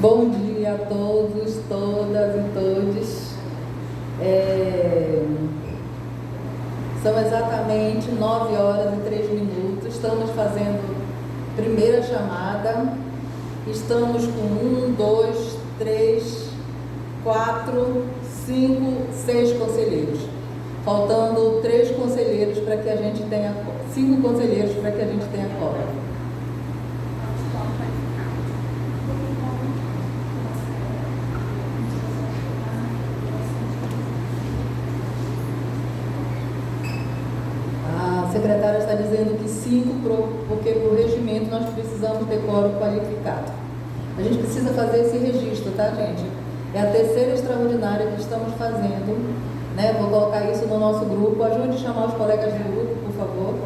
Bom dia a todos, todas e todes. São exatamente 9 horas e 3 minutos. Estamos fazendo primeira chamada. Estamos com 1, 2, 3, 4, 5, 6 conselheiros. Faltando 3 conselheiros para que a gente tenha 5 conselheiros para que a gente tenha quórum. A secretária está dizendo que 5, porque por regimento nós precisamos ter quórum qualificado. A gente precisa fazer esse registro, tá, gente? É a terceira extraordinária que estamos fazendo, né? Vou colocar isso no nosso grupo. Ajude a chamar os colegas do grupo, por favor.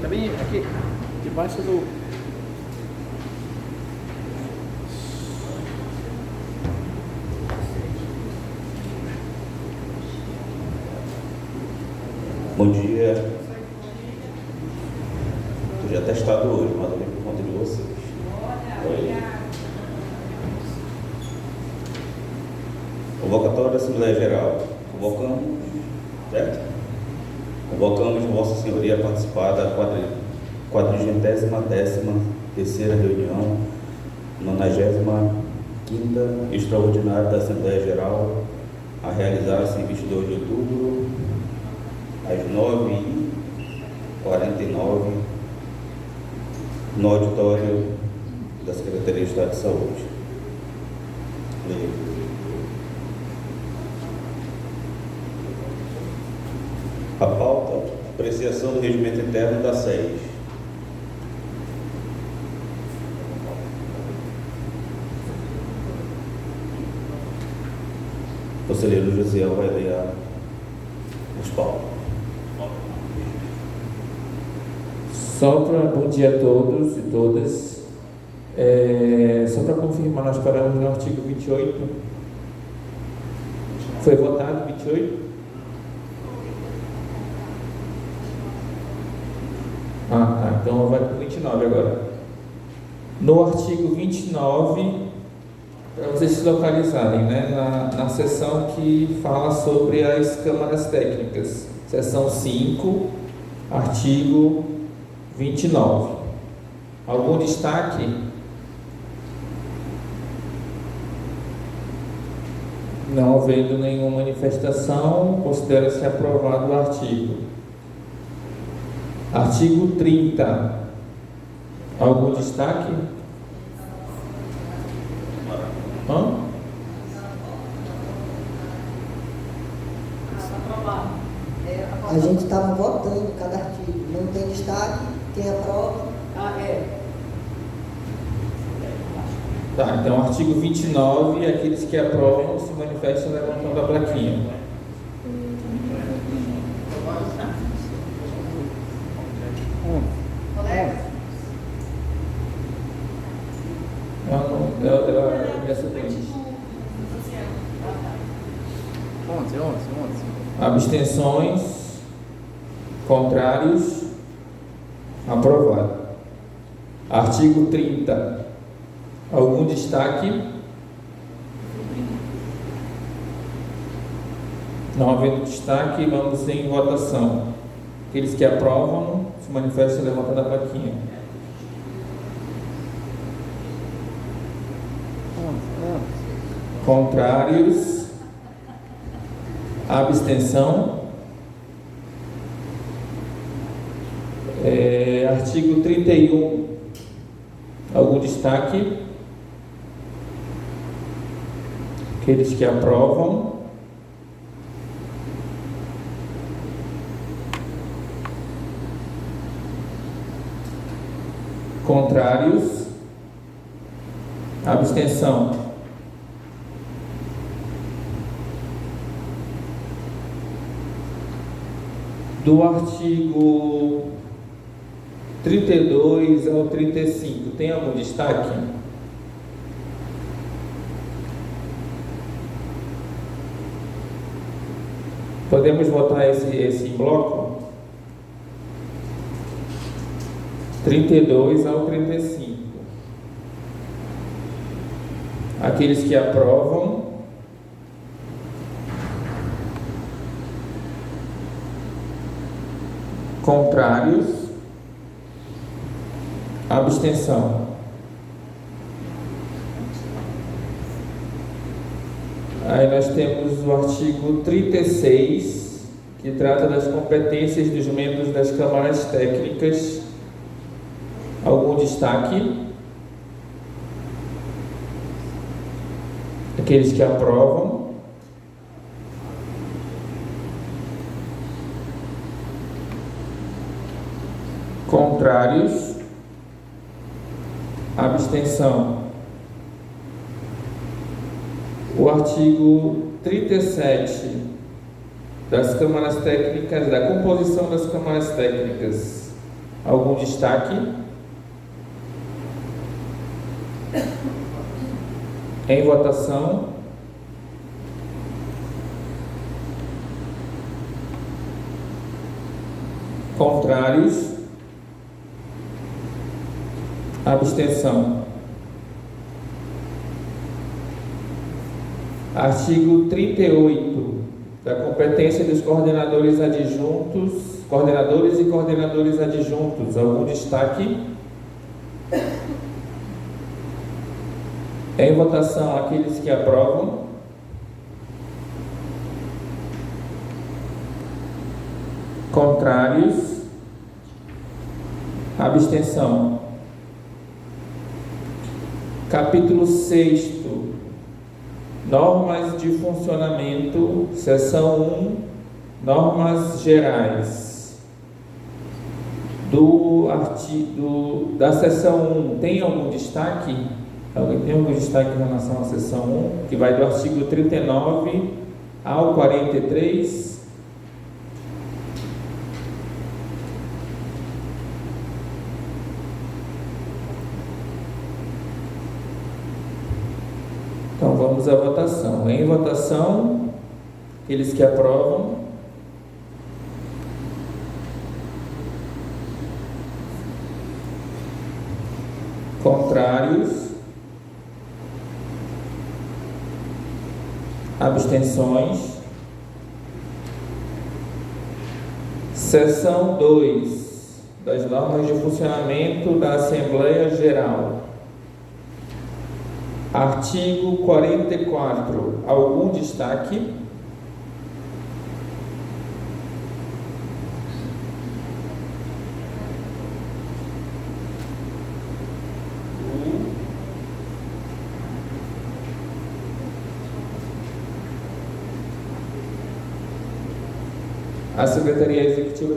Tá bem aqui, debaixo do... Bom dia. Estou já testado hoje, mas também por conta de vocês. Convocatória da Assembleia Geral. Convocamos, certo? Convocamos Vossa Senhoria a participar da 410ª reunião, 95ª extraordinária da Assembleia Geral, a realizar-se em 22 de outubro, às 9h49, no auditório da Secretaria de Estado de Saúde. A pauta, apreciação do regimento interno da SES. O conselheiro Josiel vai ler os pautas. Bom dia a todos e todas. Só para confirmar, nós paramos no artigo 28. Foi votado 28? Tá. Então vai para o 29 agora. No artigo 29, para vocês se localizarem, né, na seção que fala sobre as câmaras técnicas. Seção 5, artigo 29. Algum destaque? Não havendo nenhuma manifestação, considera-se aprovado o artigo. Artigo 30. Algum destaque? A gente estava votando cada artigo. Não tem destaque, quem aprova. Tá, então artigo 29, aqueles que aprovam se manifestam levantando a plaquinha. Abstenções, contrários, aprovado. Artigo 30. Algum destaque? Não havendo destaque, vamos em votação. Aqueles que aprovam se manifestam levantando a plaquinha. Contrários, abstenção. Artigo 31. Algum destaque? Aqueles que aprovam. Contrários, abstenção. Do artigo 32 ao 35, tem algum destaque? Podemos votar esse em bloco? 32 ao 35. Aqueles que aprovam, contrários, abstenção. Aí nós temos o artigo 36, que trata das competências dos membros das câmaras técnicas. Algum destaque? Aqueles que aprovam, contrários, abstenção. O artigo 37 das câmaras técnicas, da composição das câmaras técnicas, algum destaque? Em votação. Contrários. Abstenção. Artigo 38 da competência dos coordenadores adjuntos, coordenadores e coordenadores adjuntos. Algum destaque? Em votação, aqueles que aprovam. Contrários. Abstenção. Capítulo 6º. Normas de funcionamento, seção 1, normas gerais. Da seção 1, tem algum destaque? Alguém tem algum destaque em relação à seção 1, que vai do artigo 39 ao 43? Então vamos à votação. Em votação, aqueles que aprovam. Contrários. Abstenções. Seção 2 das normas de funcionamento da Assembleia Geral. Artigo 44. Algum destaque? A Secretaria Executiva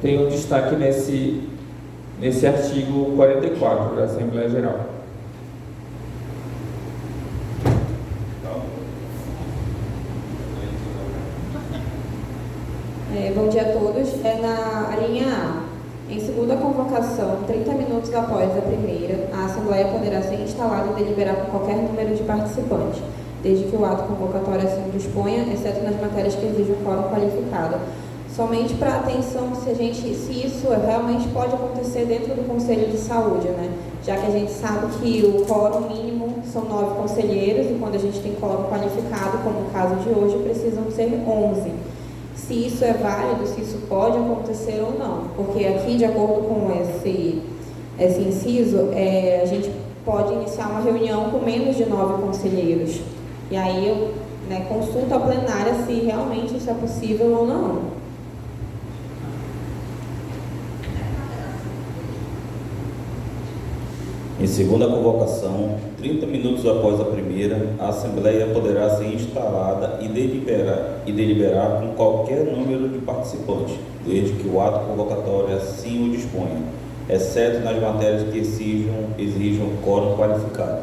tem um destaque nesse artigo 44 da Assembleia Geral. Bom dia a todos. Na linha A, em segunda convocação, 30 minutos após a primeira, a Assembleia poderá ser instalada e deliberar com qualquer número de participantes, desde que o ato convocatório assim disponha, exceto nas matérias que exigem um quórum qualificado. Somente para atenção se isso realmente pode acontecer dentro do Conselho de Saúde, né? Já que a gente sabe que o quórum mínimo são 9 conselheiros e quando a gente tem quórum qualificado, como no caso de hoje, precisam ser 11. Se isso é válido, se isso pode acontecer ou não, porque aqui, de acordo com esse inciso, a gente pode iniciar uma reunião com menos de 9 conselheiros. E aí eu consulto a plenária se realmente isso é possível ou não. Em segunda convocação, 30 minutos após a primeira, a Assembleia poderá ser instalada e deliberar com qualquer número de participantes, desde que o ato convocatório assim o disponha, exceto nas matérias que exijam quórum qualificado.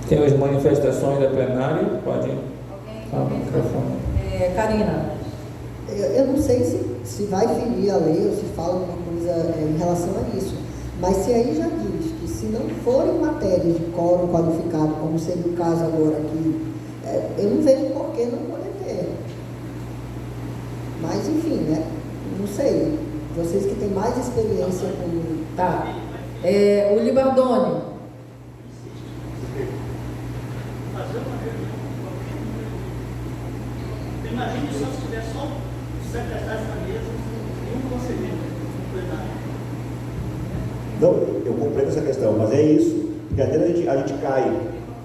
Temos manifestações da plenária? Pode. Alguém Fala no microfone. Karina. Eu não sei se vai ferir a lei ou se fala alguma coisa em relação a isso, mas se aí já diz que se não forem matérias de quórum qualificado, como seria o caso agora aqui, eu não vejo por que não poder ter. Mas enfim, né? Não sei. Vocês que têm mais experiência com... Tá. O Libardoni. Imagine só se tiver só o secretário da mesa e um conselheiro no plenário. Não, eu compreendo essa questão, mas é isso. Porque às vezes a gente cai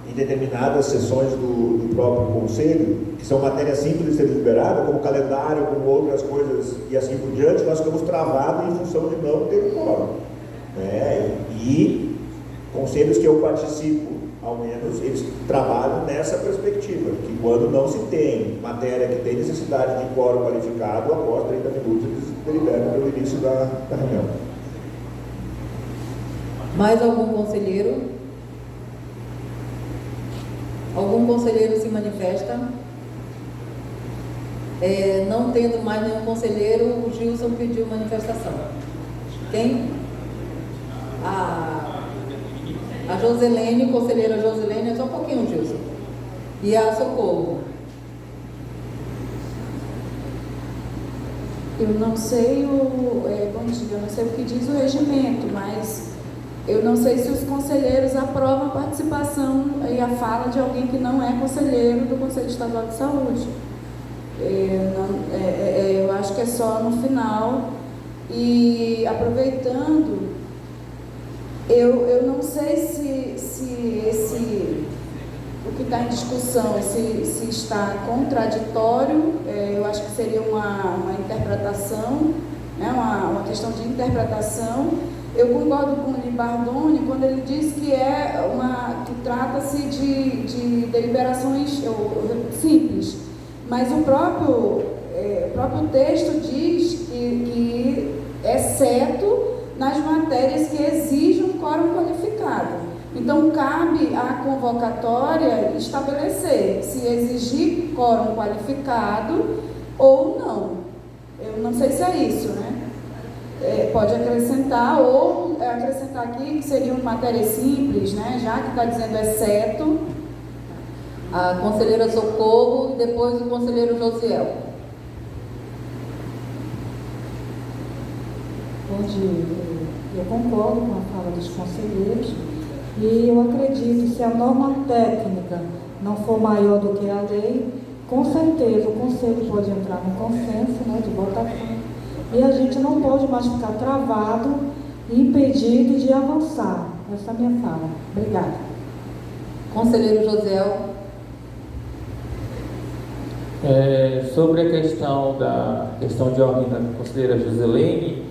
em determinadas sessões do próprio conselho, que são matérias simples de ser liberadas, como calendário, como outras coisas e assim por diante, nós ficamos travados em função de não ter quórum. E conselhos que eu participo, ao menos, eles trabalham nessa perspectiva, que quando não se tem matéria que tem necessidade de quórum qualificado, após 30 minutos eles deliberam pelo início da reunião. Mais algum conselheiro? Algum conselheiro se manifesta? Não tendo mais nenhum conselheiro, o Gilson pediu manifestação. Quem? A Joselene, conselheira Joselene, só um pouquinho, Gilson. E a Socorro. Eu não sei eu não sei o que diz o regimento, mas eu não sei se os conselheiros aprovam a participação e a fala de alguém que não é conselheiro do Conselho Estadual de Saúde. Eu acho que é só no final. E aproveitando, eu não sei se o que está em discussão, se está contraditório. Eu acho que seria uma interpretação, né, uma questão de interpretação. Eu concordo com o Libardoni quando ele diz que que trata-se de deliberações simples, mas o próprio texto diz que exceto nas matérias que exijam quórum qualificado. Então, cabe à convocatória estabelecer se exigir quórum qualificado ou não. Eu não sei se é isso, né? Pode acrescentar, ou acrescentar aqui que seriam matérias simples, né? Já que está dizendo exceto. A conselheira Socorro e depois o conselheiro Josiel. Bom dia. Eu concordo com a fala dos conselheiros e eu acredito que se a norma técnica não for maior do que a lei, com certeza o conselho pode entrar no consenso, né, de votação, e a gente não pode mais ficar travado e impedido de avançar. Essa é a minha fala. Obrigada. Conselheiro Josiel. Sobre a questão de ordem da conselheira Joselene,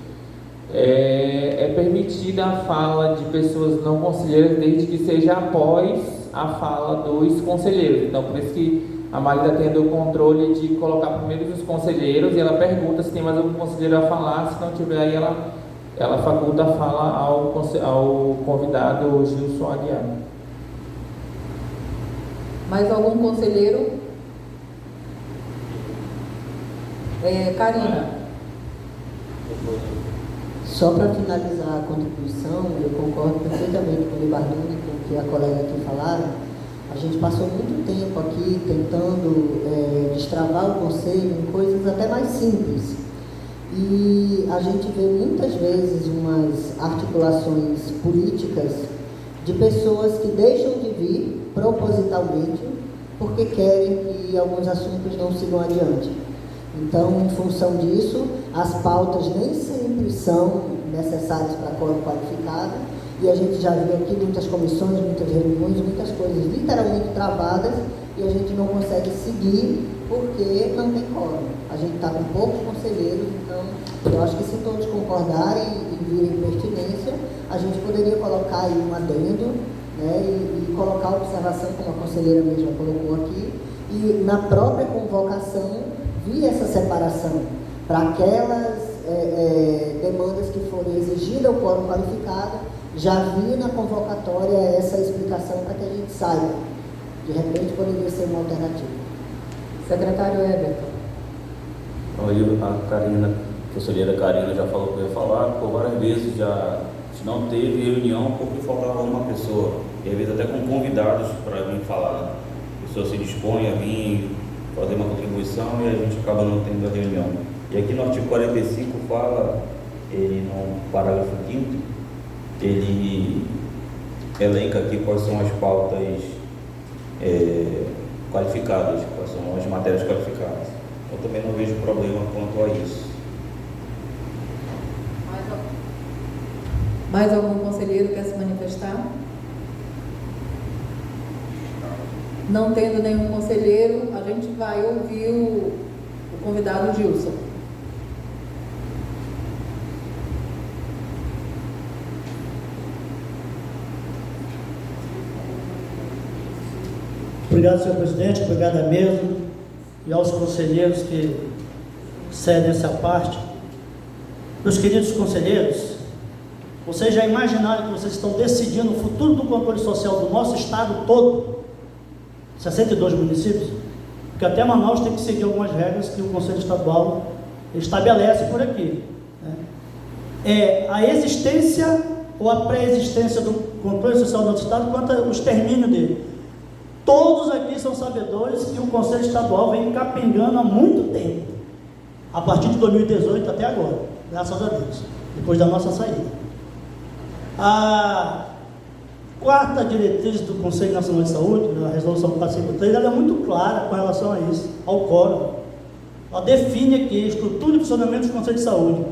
é permitida a fala de pessoas não conselheiras desde que seja após a fala dos conselheiros. Então, por isso que a Magda tem o controle de colocar primeiro os conselheiros e ela pergunta se tem mais algum conselheiro a falar. Se não tiver, aí ela faculta a fala ao convidado Gilson Aguiar. Mais algum conselheiro? Karina. Só para finalizar a contribuição, eu concordo perfeitamente com o Libardoni, com o que a colega aqui falaram. A gente passou muito tempo aqui tentando destravar o conselho em coisas até mais simples. E a gente vê muitas vezes umas articulações políticas de pessoas que deixam de vir propositalmente porque querem que alguns assuntos não sigam adiante. Então, em função disso, as pautas nem sempre são necessárias para quórum qualificado, e a gente já viu aqui muitas comissões, muitas reuniões, muitas coisas literalmente travadas, e a gente não consegue seguir porque não tem quórum. A gente está com poucos conselheiros, então eu acho que se todos concordarem e virem pertinência, a gente poderia colocar aí um adendo, né, e colocar a observação, como a conselheira mesma colocou aqui, e na própria convocação vir essa separação para aquelas demandas que forem exigidas ao quórum qualificado, já vir na convocatória essa explicação para que a gente saiba. De repente poderia ser uma alternativa. Secretário Everton. A Karina, a conselheira Karina já falou que eu ia falar, por várias vezes já não teve reunião porque faltava uma pessoa, e às vezes até com convidados para vir falar, né? A pessoa se dispõe a vir fazer uma contribuição e a gente acaba não tendo a reunião. E aqui no artigo 45 fala, ele no parágrafo 5º, ele elenca aqui quais são as pautas qualificadas, quais são as matérias qualificadas. Eu também não vejo problema quanto a isso. Mais algum conselheiro quer se manifestar? Não tendo nenhum conselheiro, a gente vai ouvir o convidado Gilson. Obrigado, senhor presidente, obrigado à mesa e aos conselheiros que cedem essa parte. Meus queridos conselheiros, vocês já imaginaram que vocês estão decidindo o futuro do controle social do nosso estado todo? 62 municípios? Porque até Manaus tem que seguir algumas regras que o Conselho Estadual estabelece por aqui, né? É a existência ou a pré-existência do controle social do nosso estado quanto aos termínios dele. Todos aqui são sabedores que o Conselho Estadual vem capengando há muito tempo, a partir de 2018 até agora, graças a Deus, depois da nossa saída. A quarta diretriz do Conselho Nacional de Saúde, a resolução 453, ela é muito clara com relação a isso, ao quórum. Ela define aqui a estrutura e funcionamento dos Conselhos de Saúde,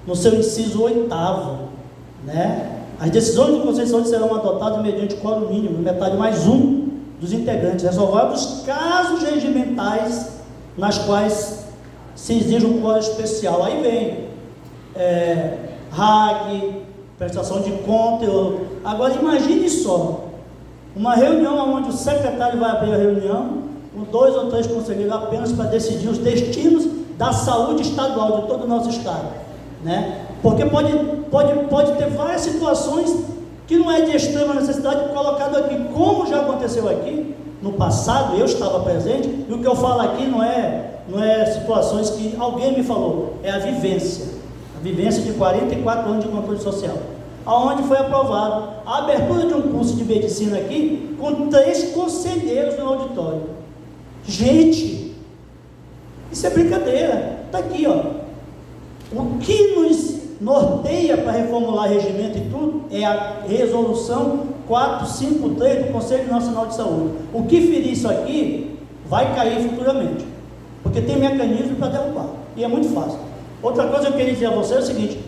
no seu inciso 8º, né? As decisões do Conselho de Saúde serão adotadas mediante quórum mínimo, metade mais um dos integrantes, ressalvados casos regimentais nas quais se exige um quórum especial. Aí vem RAG, prestação de conta. Agora imagine só, uma reunião onde o secretário vai abrir a reunião com 2 ou 3 conselheiros apenas para decidir os destinos da saúde estadual de todo o nosso estado, né? Porque pode ter várias situações que não é de extrema necessidade colocado aqui, como já aconteceu aqui no passado. Eu estava presente, e o que eu falo aqui não é situações que alguém me falou, é a vivência de 44 anos de controle social, aonde foi aprovado a abertura de um curso de medicina aqui, com 3 conselheiros no auditório. Gente, isso é brincadeira. Está aqui, ó. O que nos norteia para reformular regimento e tudo é a resolução 453 do Conselho Nacional de Saúde. O que ferir isso aqui vai cair futuramente, porque tem mecanismo para derrubar, e é muito fácil. Outra coisa que eu queria dizer a você é o seguinte: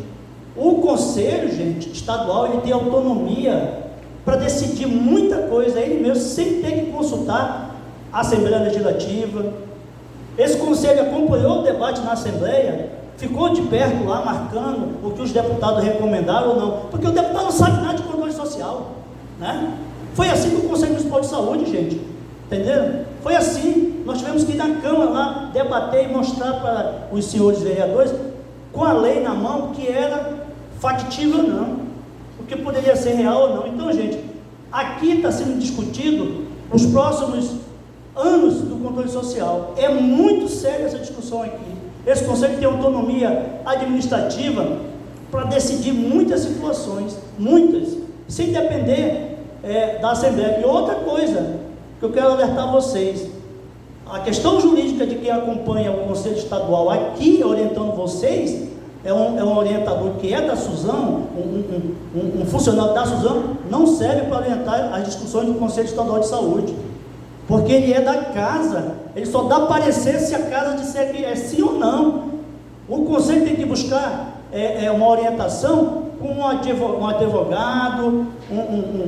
o Conselho, gente, estadual, ele tem autonomia para decidir muita coisa, ele mesmo, sem ter que consultar a Assembleia Legislativa. Esse Conselho acompanhou o debate na Assembleia, ficou de perto lá, marcando o que os deputados recomendaram ou não, porque o deputado não sabe nada de controle social, né? Foi assim com o Conselho Municipal de Saúde, gente, entenderam? Foi assim. Nós tivemos que ir na Câmara lá, debater e mostrar para os senhores vereadores, com a lei na mão, que era factível ou não, o que poderia ser real ou não. Então, gente, aqui está sendo discutido os próximos anos do controle social. É muito séria essa discussão aqui. Esse Conselho tem autonomia administrativa para decidir muitas situações, muitas, sem depender da Assembleia. E outra coisa que eu quero alertar vocês: a questão jurídica de quem acompanha o Conselho Estadual aqui, orientando vocês, é um orientador que é da Suzano, um funcionário da Suzano, não serve para orientar as discussões do Conselho Estadual de Saúde, porque ele é da casa, ele só dá parecer se a casa disser que é sim ou não. O Conselho tem que buscar uma orientação com um advogado,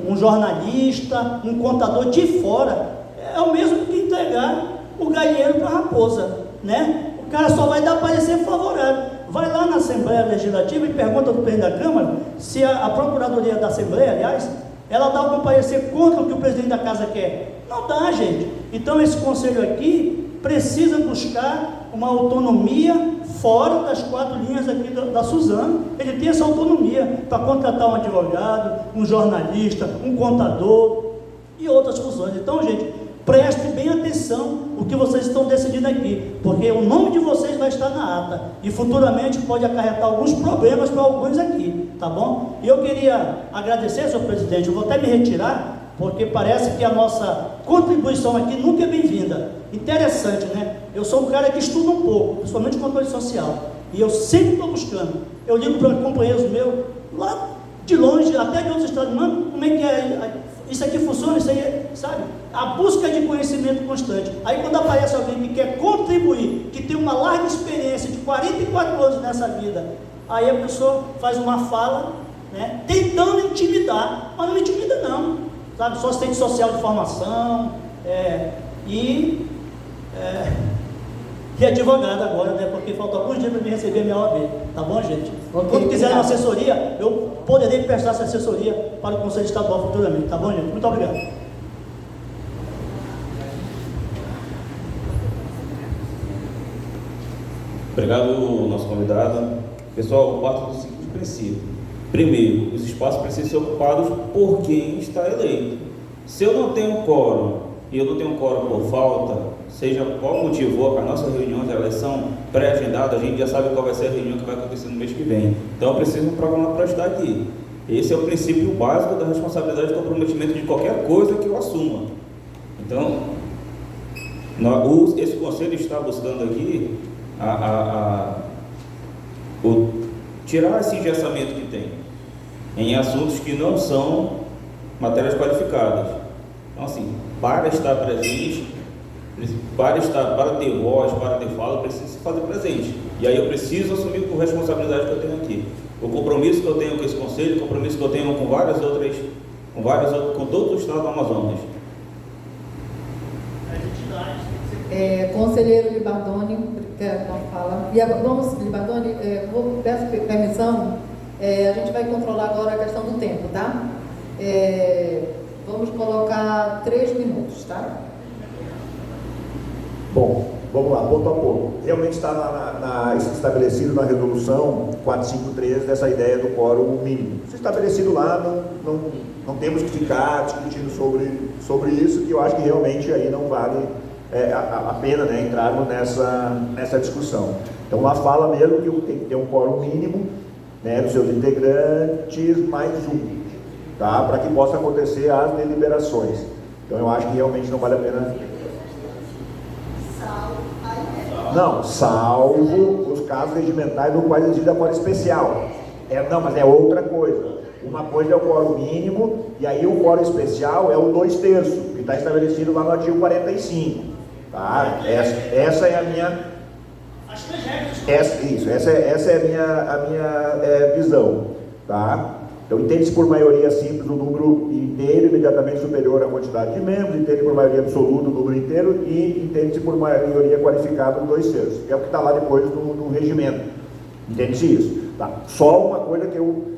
um jornalista, um contador de fora. É o mesmo que entregar o galinheiro para a raposa, né? O cara só vai dar parecer favorável. Vai lá na Assembleia Legislativa e pergunta do presidente da Câmara se a Procuradoria da Assembleia, aliás, ela dá algum parecer contra o que o presidente da Casa quer. Não dá, gente. Então esse Conselho aqui precisa buscar uma autonomia fora das 4 linhas aqui da Suzano. Ele tem essa autonomia para contratar um advogado, um jornalista, um contador e outras funções. Então, gente, Preste bem atenção o que vocês estão decidindo aqui, porque o nome de vocês vai estar na ata e futuramente pode acarretar alguns problemas para alguns aqui, tá bom? E eu queria agradecer, senhor presidente, eu vou até me retirar, porque parece que a nossa contribuição aqui nunca é bem-vinda. Interessante, né? Eu sou um cara que estuda um pouco, principalmente controle social, e eu sempre estou buscando. Eu ligo para companheiros meus, lá de longe, até de outros estados, mano, como é que é? Isso aqui funciona, isso aí, sabe? A busca de conhecimento constante. Aí quando aparece alguém que quer contribuir, que tem uma larga experiência de 44 anos nessa vida, aí a pessoa faz uma fala, né, tentando intimidar, mas não intimida não, sabe? Só assistente social de formação, e advogado agora, né? Porque falta alguns dias para me receber a minha OAB, tá bom, gente? Quando quiser uma assessoria, eu poderei prestar essa assessoria para o Conselho Estadual futuramente, tá bom, gente? Muito obrigado. Obrigado, nosso convidado. Pessoal, eu parto do seguinte princípio. Primeiro, os espaços precisam ser ocupados por quem está eleito. Se eu não tenho quórum, e eu não tenho quórum por falta, seja qual motivo, a nossa reunião de eleição pré-agendada, a gente já sabe qual vai ser a reunião que vai acontecer no mês que vem. Então eu preciso me programar para estar aqui. Esse é o princípio básico da responsabilidade e comprometimento de qualquer coisa que eu assuma. Então, esse conselho está buscando aqui tirar esse engessamento que tem em assuntos que não são matérias qualificadas. Então, assim, para estar presente, para ter voz, para ter fala, eu preciso se fazer presente. E aí eu preciso assumir com responsabilidade que eu tenho aqui. O compromisso que eu tenho com esse conselho, o compromisso que eu tenho com com todo o estado do Amazonas. Conselheiro Libardoni, quer uma fala? Vamos, Libardoni, peço permissão, a gente vai controlar agora a questão do tempo, tá? Vamos colocar 3 minutos, tá? Bom, vamos lá, ponto a ponto. Realmente está estabelecido na resolução 453 dessa ideia do quórum mínimo. Isso estabelecido lá, não temos que ficar discutindo sobre isso, que eu acho que realmente aí não vale a pena, né, entrarmos nessa discussão. Então lá fala mesmo que tem que ter um quórum mínimo, né, dos seus integrantes mais um, tá, para que possa acontecer as deliberações. Então eu acho que realmente não vale a pena. Não, salvo os casos regimentais no quais exige a quórum especial. Não, mas é outra coisa. Uma coisa é o quórum mínimo, e aí o quórum especial é o 2/3, que está estabelecido lá no artigo 45. Tá? Essa é a minha. Essa é a minha visão. Tá? Então, entende-se por maioria simples o número inteiro imediatamente superior à quantidade de membros, entende por maioria absoluta o número inteiro e entende-se por maioria qualificada o 2/3, que é o que está lá depois no regimento. Entende-se isso? Tá? Só uma coisa que eu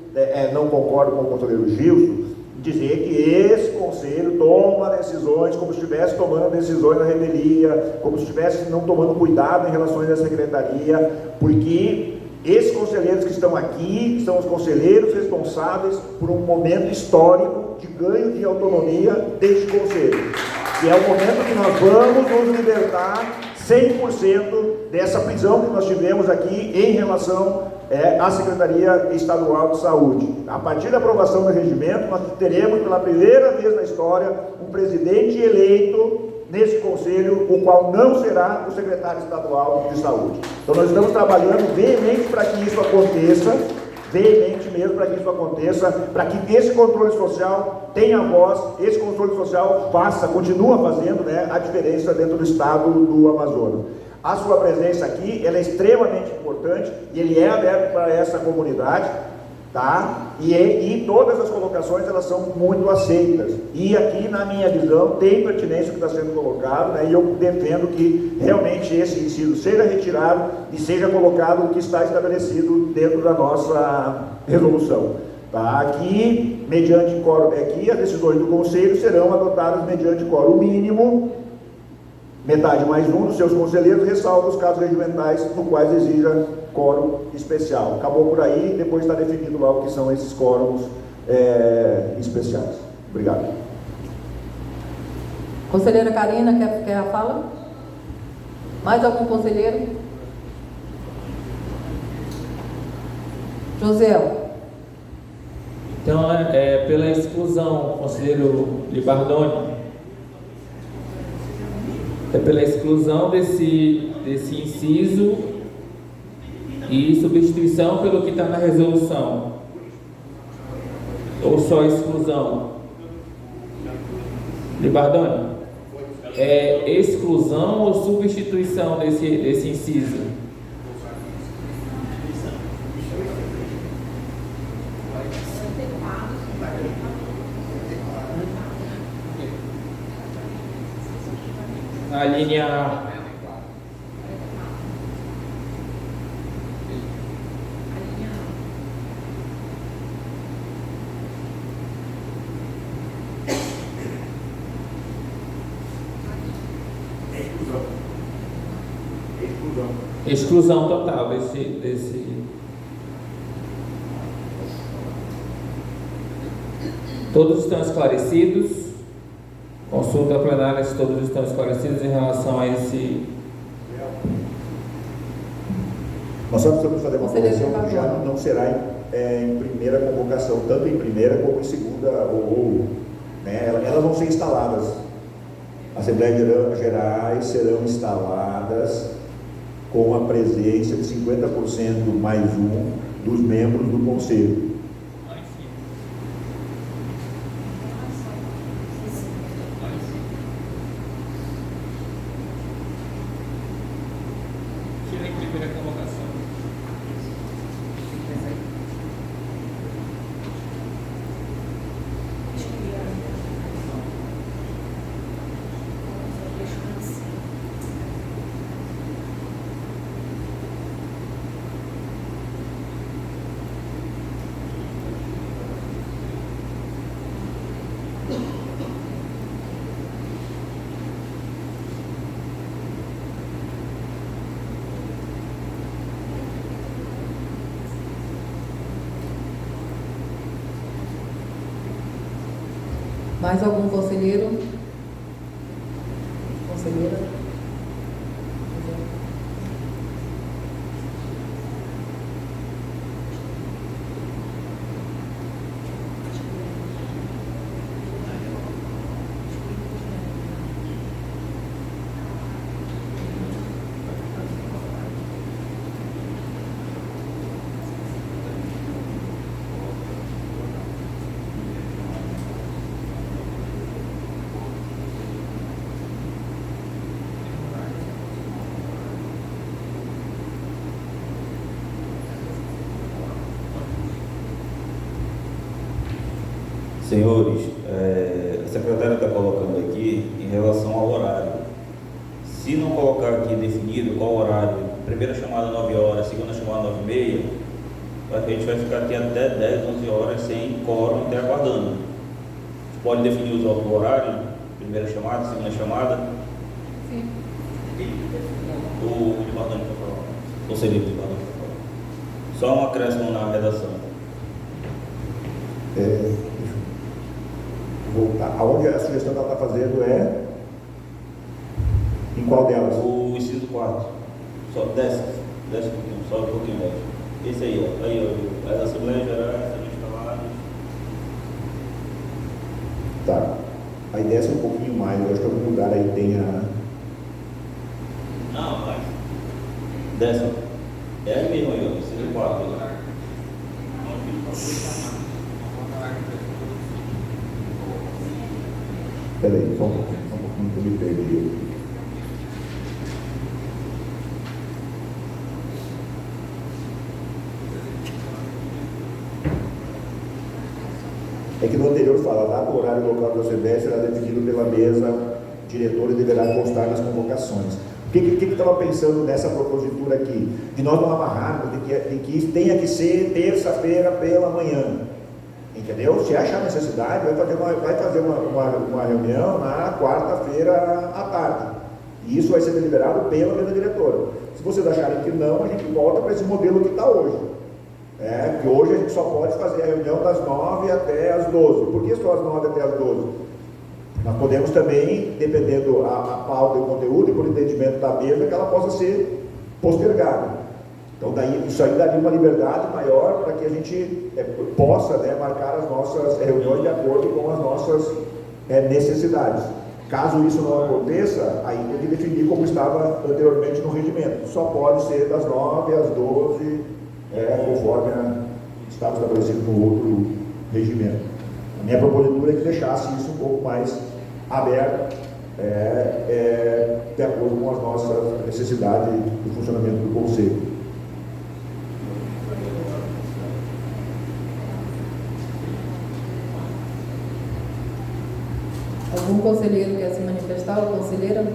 não concordo com o conselheiro Gilson, dizer que esse conselho toma decisões como se estivesse tomando decisões na revelia, como se estivesse não tomando cuidado em relação à secretaria, porque esses conselheiros que estão aqui são os conselheiros responsáveis por um momento histórico de ganho de autonomia deste conselho, que é o momento que nós vamos nos libertar 100% dessa prisão que nós tivemos aqui em relação à Secretaria Estadual de Saúde. A partir da aprovação do regimento, nós teremos pela primeira vez na história um presidente eleito nesse conselho, o qual não será o secretário estadual de saúde. Então nós estamos trabalhando veemente para que isso aconteça, veemente mesmo para que isso aconteça, para que esse controle social tenha voz, esse controle social continua fazendo, né, a diferença dentro do estado do Amazonas. A sua presença aqui, ela é extremamente importante e ele é aberto para essa comunidade, tá? E todas as colocações, elas são muito aceitas. E aqui, na minha visão, tem pertinência o que está sendo colocado, né? E eu defendo que realmente esse inciso seja retirado e seja colocado o que está estabelecido dentro da nossa resolução. Tá? Aqui, mediante quórum, aqui as decisões do Conselho serão adotadas mediante quórum mínimo, metade mais um dos seus conselheiros, ressalva os casos regimentais no quais exija quórum especial. Acabou por aí, depois está definido lá o que são esses quórums especiais. Obrigado. Conselheira Karina, quer a fala? Mais algum conselheiro? José. Então, pela exclusão, conselheiro Libardoni, pela exclusão desse inciso e substituição pelo que está na resolução. Ou só exclusão? Libardoni? Exclusão ou substituição desse inciso? Na linha A. Exclusão total desse. Todos estão esclarecidos? Consulta plenária se todos estão esclarecidos em relação a esse. Nós só precisamos fazer uma correção que já não será em primeira convocação, tanto em primeira como em segunda, né? Elas vão ser instaladas. Assembleias Gerais serão instaladas com a presença de 50% mais um dos membros do Conselho. Mais algum conselheiro? Conselheira? Senhores, a secretária está colocando aqui em relação ao horário. Se não colocar aqui definido qual horário, primeira chamada 9 horas, segunda chamada 9h30, a gente vai ficar aqui até 10, 11 horas sem quórum e aguardando. A gente pode definir o horário, primeira chamada, segunda chamada? Sim. O Libardoni para falar. Conselheiro Libardoni para falar. Só um acréscimo na redação. Voltar. Aonde a sugestão que ela está fazendo é em qual delas? O inciso 4. Só desce um pouquinho, só um pouquinho mais. Esse aí, ó. Aí, ó. As Assembleias Gerais serão instaladas. Tá. Aí desce um pouquinho mais. Eu acho que algum lugar aí tem a. Não, vai. Desce. É aí mesmo aí, ó. Inciso 4. Peraí, só um pouquinho que eu me perdi. É que no anterior fala, a data, horário e local da Assembleia será definido pela mesa diretora e deverá constar nas convocações. O que estava pensando nessa propositura aqui? De nós não amarrarmos, de que tenha que ser terça-feira pela manhã. Entendeu? Se achar necessidade, vai fazer uma reunião na quarta-feira à tarde. E isso vai ser deliberado pela mesa diretora. Se vocês acharem que não, a gente volta para esse modelo que está hoje. Que hoje a gente só pode fazer a reunião das 9 até as 12. Por que só as 9 até as 12? Nós podemos também, dependendo a pauta e o conteúdo e por entendimento da mesa, que ela possa ser postergada. Então, isso aí daria uma liberdade maior para que a gente possa, né, marcar as nossas reuniões de acordo com as nossas necessidades. Caso isso não aconteça, aí tem que definir como estava anteriormente no regimento. Só pode ser das 9 às 12, conforme estava estabelecido no outro regimento. A minha propositura é que deixasse isso um pouco mais aberto, de acordo com as nossas necessidades do funcionamento do Conselho. Algum conselheiro quer se manifestar ou conselheira?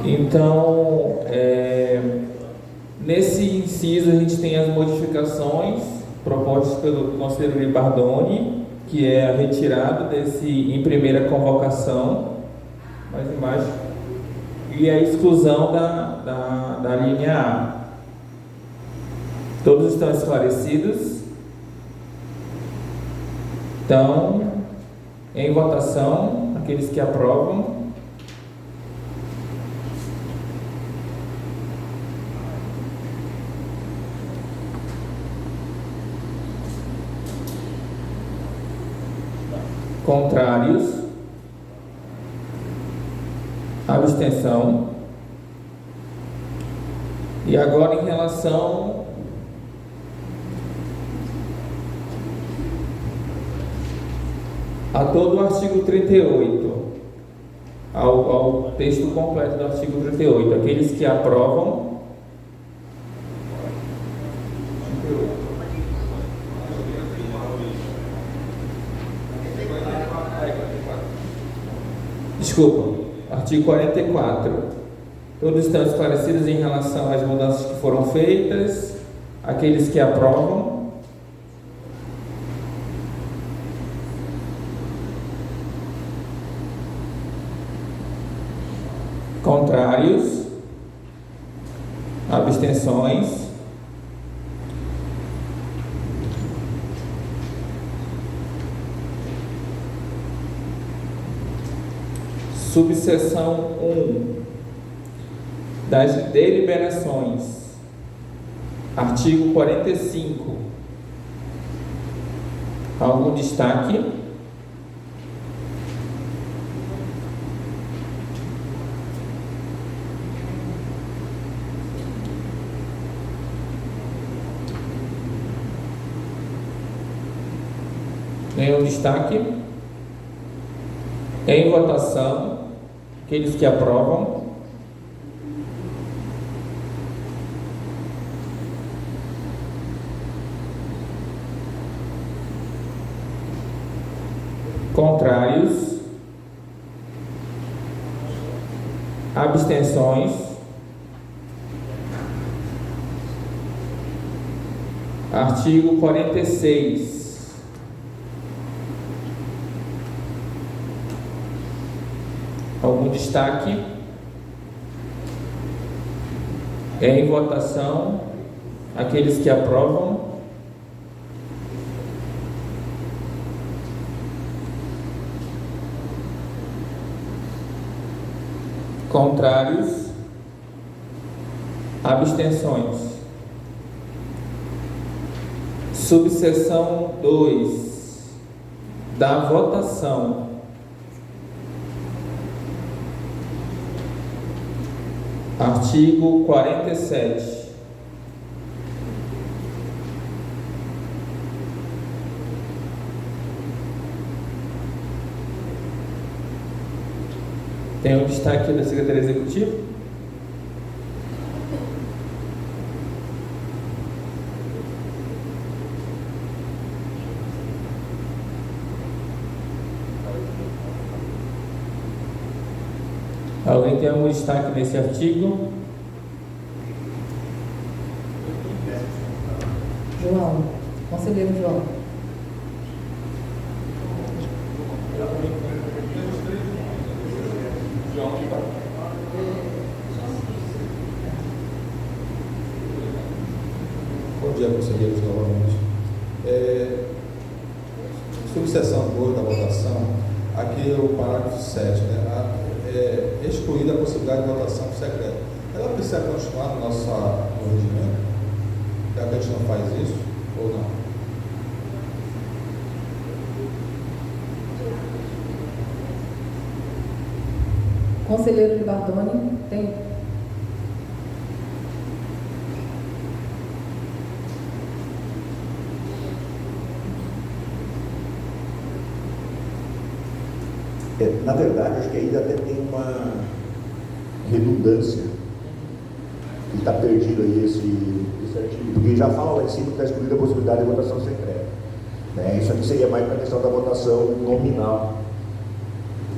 Então, nesse inciso a gente tem as modificações propostas pelo conselheiro Libardoni, que é a retirada em primeira convocação, mais embaixo, e a exclusão da linha A. Todos estão esclarecidos? Então, em votação, aqueles que aprovam. Contrários, abstenção. E agora em relação a todo o artigo 38, ao texto completo do artigo 38, aqueles que aprovam. Desculpa, artigo 44. Todos estão esclarecidos em relação às mudanças que foram feitas. Aqueles que aprovam. Contrários. Abstenções. Subseção 1 das deliberações, artigo 45. Algum destaque? Nenhum destaque? Em votação, aqueles que aprovam. Contrários. Abstenções. Artigo 46. Algum destaque? Em votação, aqueles que aprovam. Contrários? Abstenções? Subseção 2 da votação. Artigo 47. Tem um destaque da Secretaria Executiva? Alguém tem algum destaque nesse artigo? João, conselheiro João. Bom dia, conselheiros, novamente. Subseção 2 da votação, aqui é o parágrafo 7, né? Excluída a possibilidade de votação secreta. Ela precisa continuar no nosso regimento? Já que a gente não faz isso, ou não? Conselheiro Libardoni, tem? Na verdade, acho que ainda até tem uma redundância que está perdido aí esse artigo, porque já fala lá em cima que está excluída a possibilidade de votação secreta. Né? Isso aqui seria mais para a questão da votação nominal.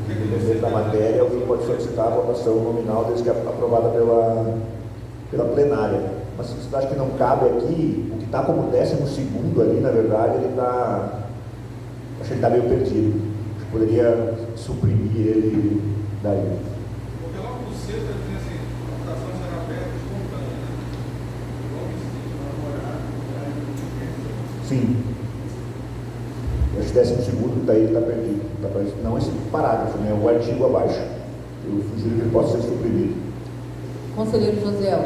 Dentro da matéria, alguém pode solicitar a votação nominal desde que é aprovada pela plenária. Mas se você acha que não cabe aqui, o que está como 12º ali, na verdade, ele está. Acho que ele está meio perdido. Acho que poderia suprimir ele daí. Porque logo no cedo ele diz assim, a votação será aberta e espontânea, né? Sim. Acho que 12º está aí, ele está perdido. Não esse parágrafo, né? O artigo abaixo. Eu sugiro que ele possa ser suprimido. Conselheiro Josiel.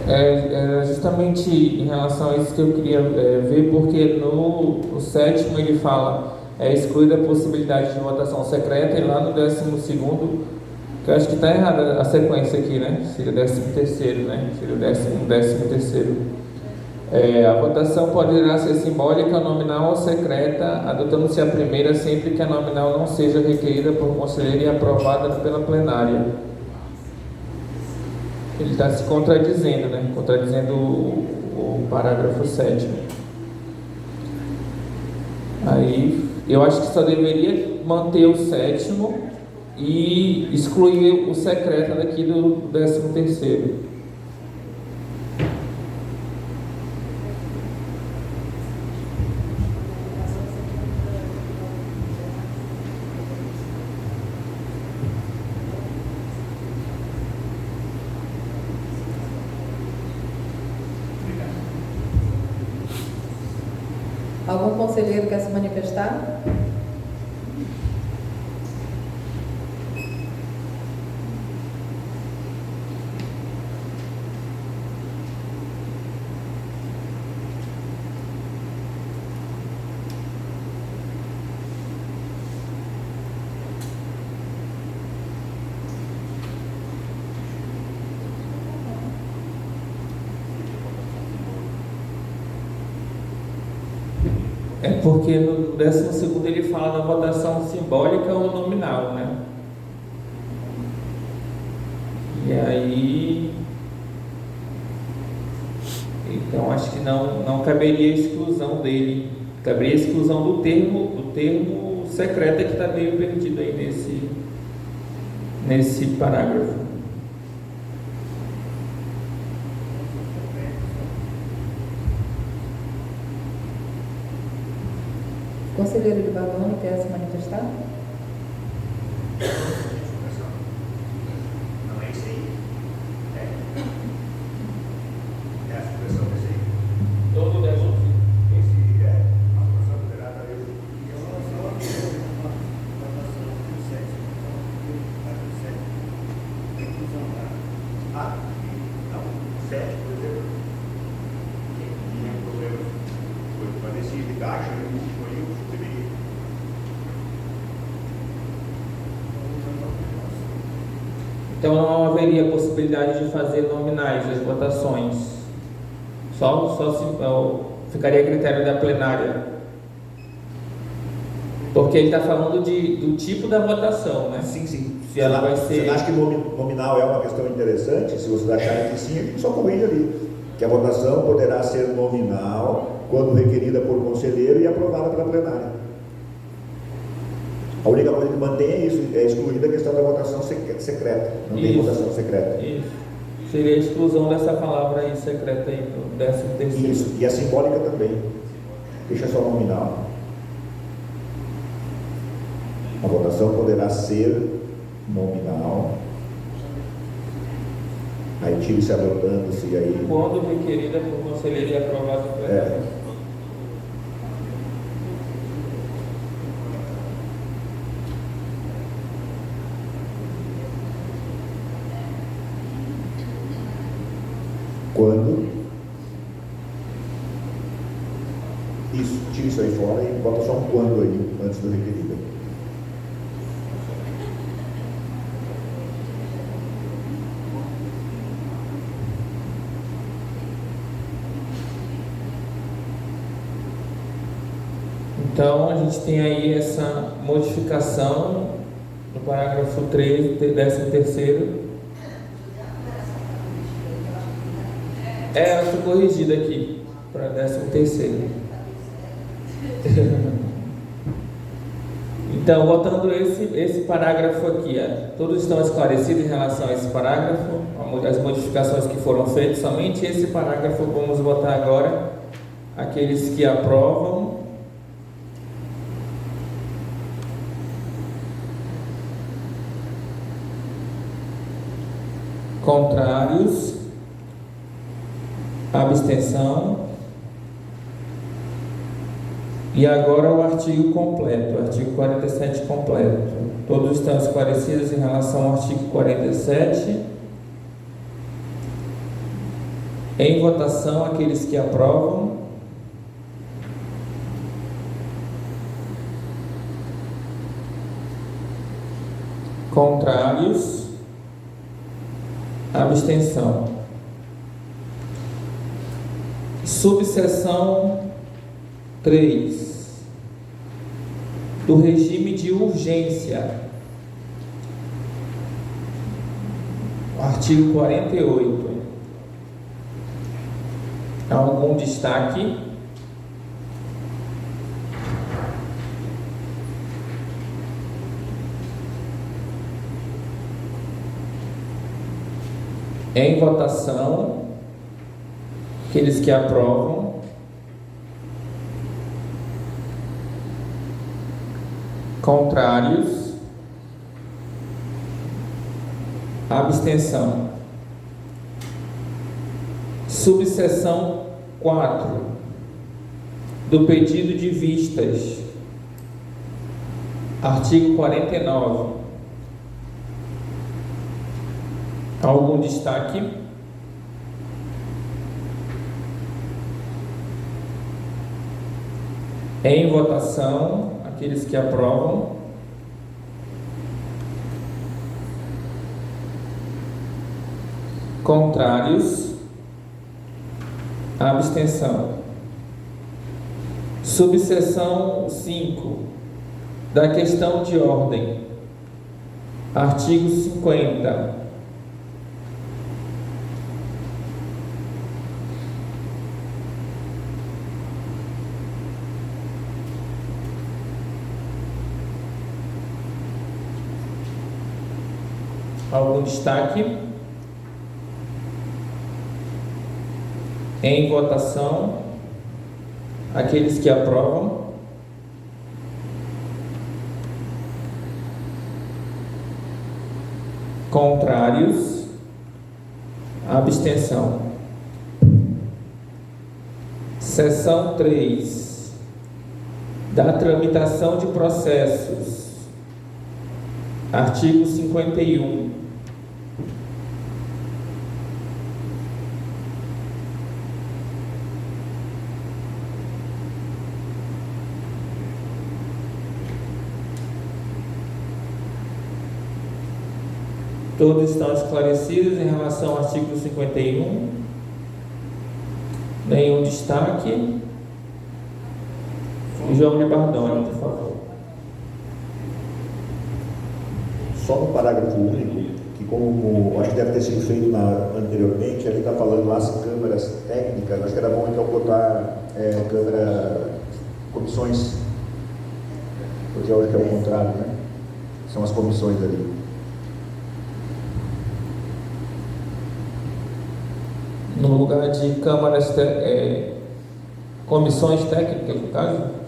É justamente em relação a isso que eu queria ver, porque no 7º ele fala excluída a possibilidade de votação secreta, e lá no 12º, que eu acho que está errada a sequência aqui, né? Seria o 13º, né? Seria o 13º. A votação poderá ser simbólica, nominal ou secreta, adotando-se a primeira sempre que a nominal não seja requerida por conselheiro e aprovada pela plenária. Ele está se contradizendo, né? Contradizendo o parágrafo 7º. Aí, eu acho que só deveria manter o 7º e excluir o secreto daqui do 13º. Algum conselheiro quer se manifestar? Porque no 12º ele fala da votação simbólica ou nominal, né? E aí, então acho que não caberia a exclusão dele, caberia a exclusão do termo secreta, que está meio perdido aí nesse parágrafo. Conselheiro Libardoni quer se manifestar? Não é isso aí? É a supressão desse aí? Todo 10 ou 15. Esse é a supressão poderá dar encaixa no último aí, eu subiria. Então não haveria possibilidade de fazer nominais as votações. Só se ficaria a critério da plenária. Porque ele está falando do tipo da votação, né? Sim, sim. Se ela vai ser... Você acha que nominal é uma questão interessante? Se vocês acharem que sim, a gente só corrige ali. Que a votação poderá ser nominal quando requerida por conselheiro e aprovada pela plenária. A única coisa que mantém é isso, é excluída a questão da votação secreta. Não tem votação secreta. Isso. Seria a exclusão dessa palavra aí, secreta aí, do 13º. Isso, e a simbólica também. Deixa só nominal. A votação poderá ser nominal. Aí tire-se adotando-se aí. Quando requerida por conselheiro e aprovada pela plenária. Quando? Isso, tira isso aí fora e bota só um quando aí, antes do requerido. Então, a gente tem aí essa modificação no parágrafo 3, 13º. Ela foi corrigida aqui para 13º. Então, botando esse parágrafo aqui, todos estão esclarecidos em relação a esse parágrafo, as modificações que foram feitas, somente esse parágrafo vamos botar agora. Aqueles que aprovam, contrários, abstenção. E agora o artigo completo, o artigo 47 completo. Todos estão esclarecidos em relação ao artigo 47. Em votação, aqueles que aprovam. Contrários. Abstenção. Subseção 3 do regime de urgência. Artigo 48. Algum destaque? Em votação, aqueles que aprovam. Contrários. Abstenção. Subseção 4 do pedido de vistas. Artigo 49. Algum destaque? Em votação, aqueles que aprovam. Contrários. Abstenção. Subseção 5 da questão de ordem. Artigo 50. Algum destaque? Em votação, aqueles que aprovam. Contrários. Abstenção. Seção 3 da tramitação de processos. Artigo 51. Todos estão esclarecidos em relação ao artigo 51? Nenhum destaque? João de Bardoni, por favor. Só no parágrafo único, que como acho que deve ter sido feito anteriormente, ali está falando lá as câmaras técnicas, acho que era bom então botar comissões, porque eu acho que é o contrário, né? São as comissões ali. No lugar de câmaras, comissões técnicas, no caso?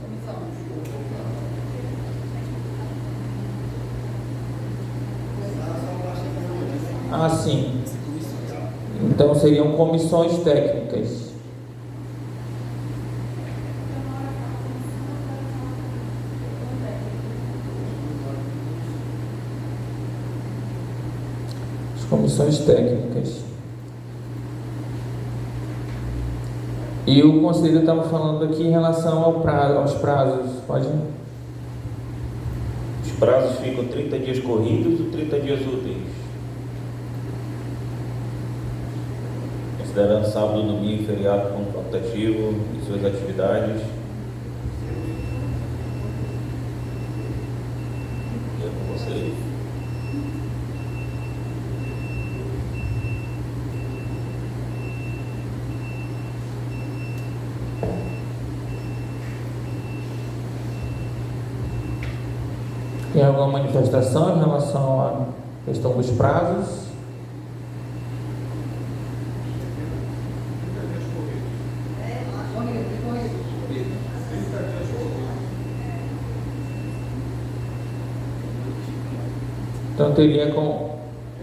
Ah, sim. Então seriam comissões técnicas. As comissões técnicas. E o conselho estava falando aqui em relação aos prazos. Pode? Os prazos ficam 30 dias corridos e 30 dias úteis. Considerando sábado, domingo e feriado como facultativo e suas atividades. E é com vocês. Tem alguma manifestação em relação à questão dos prazos? Então teria como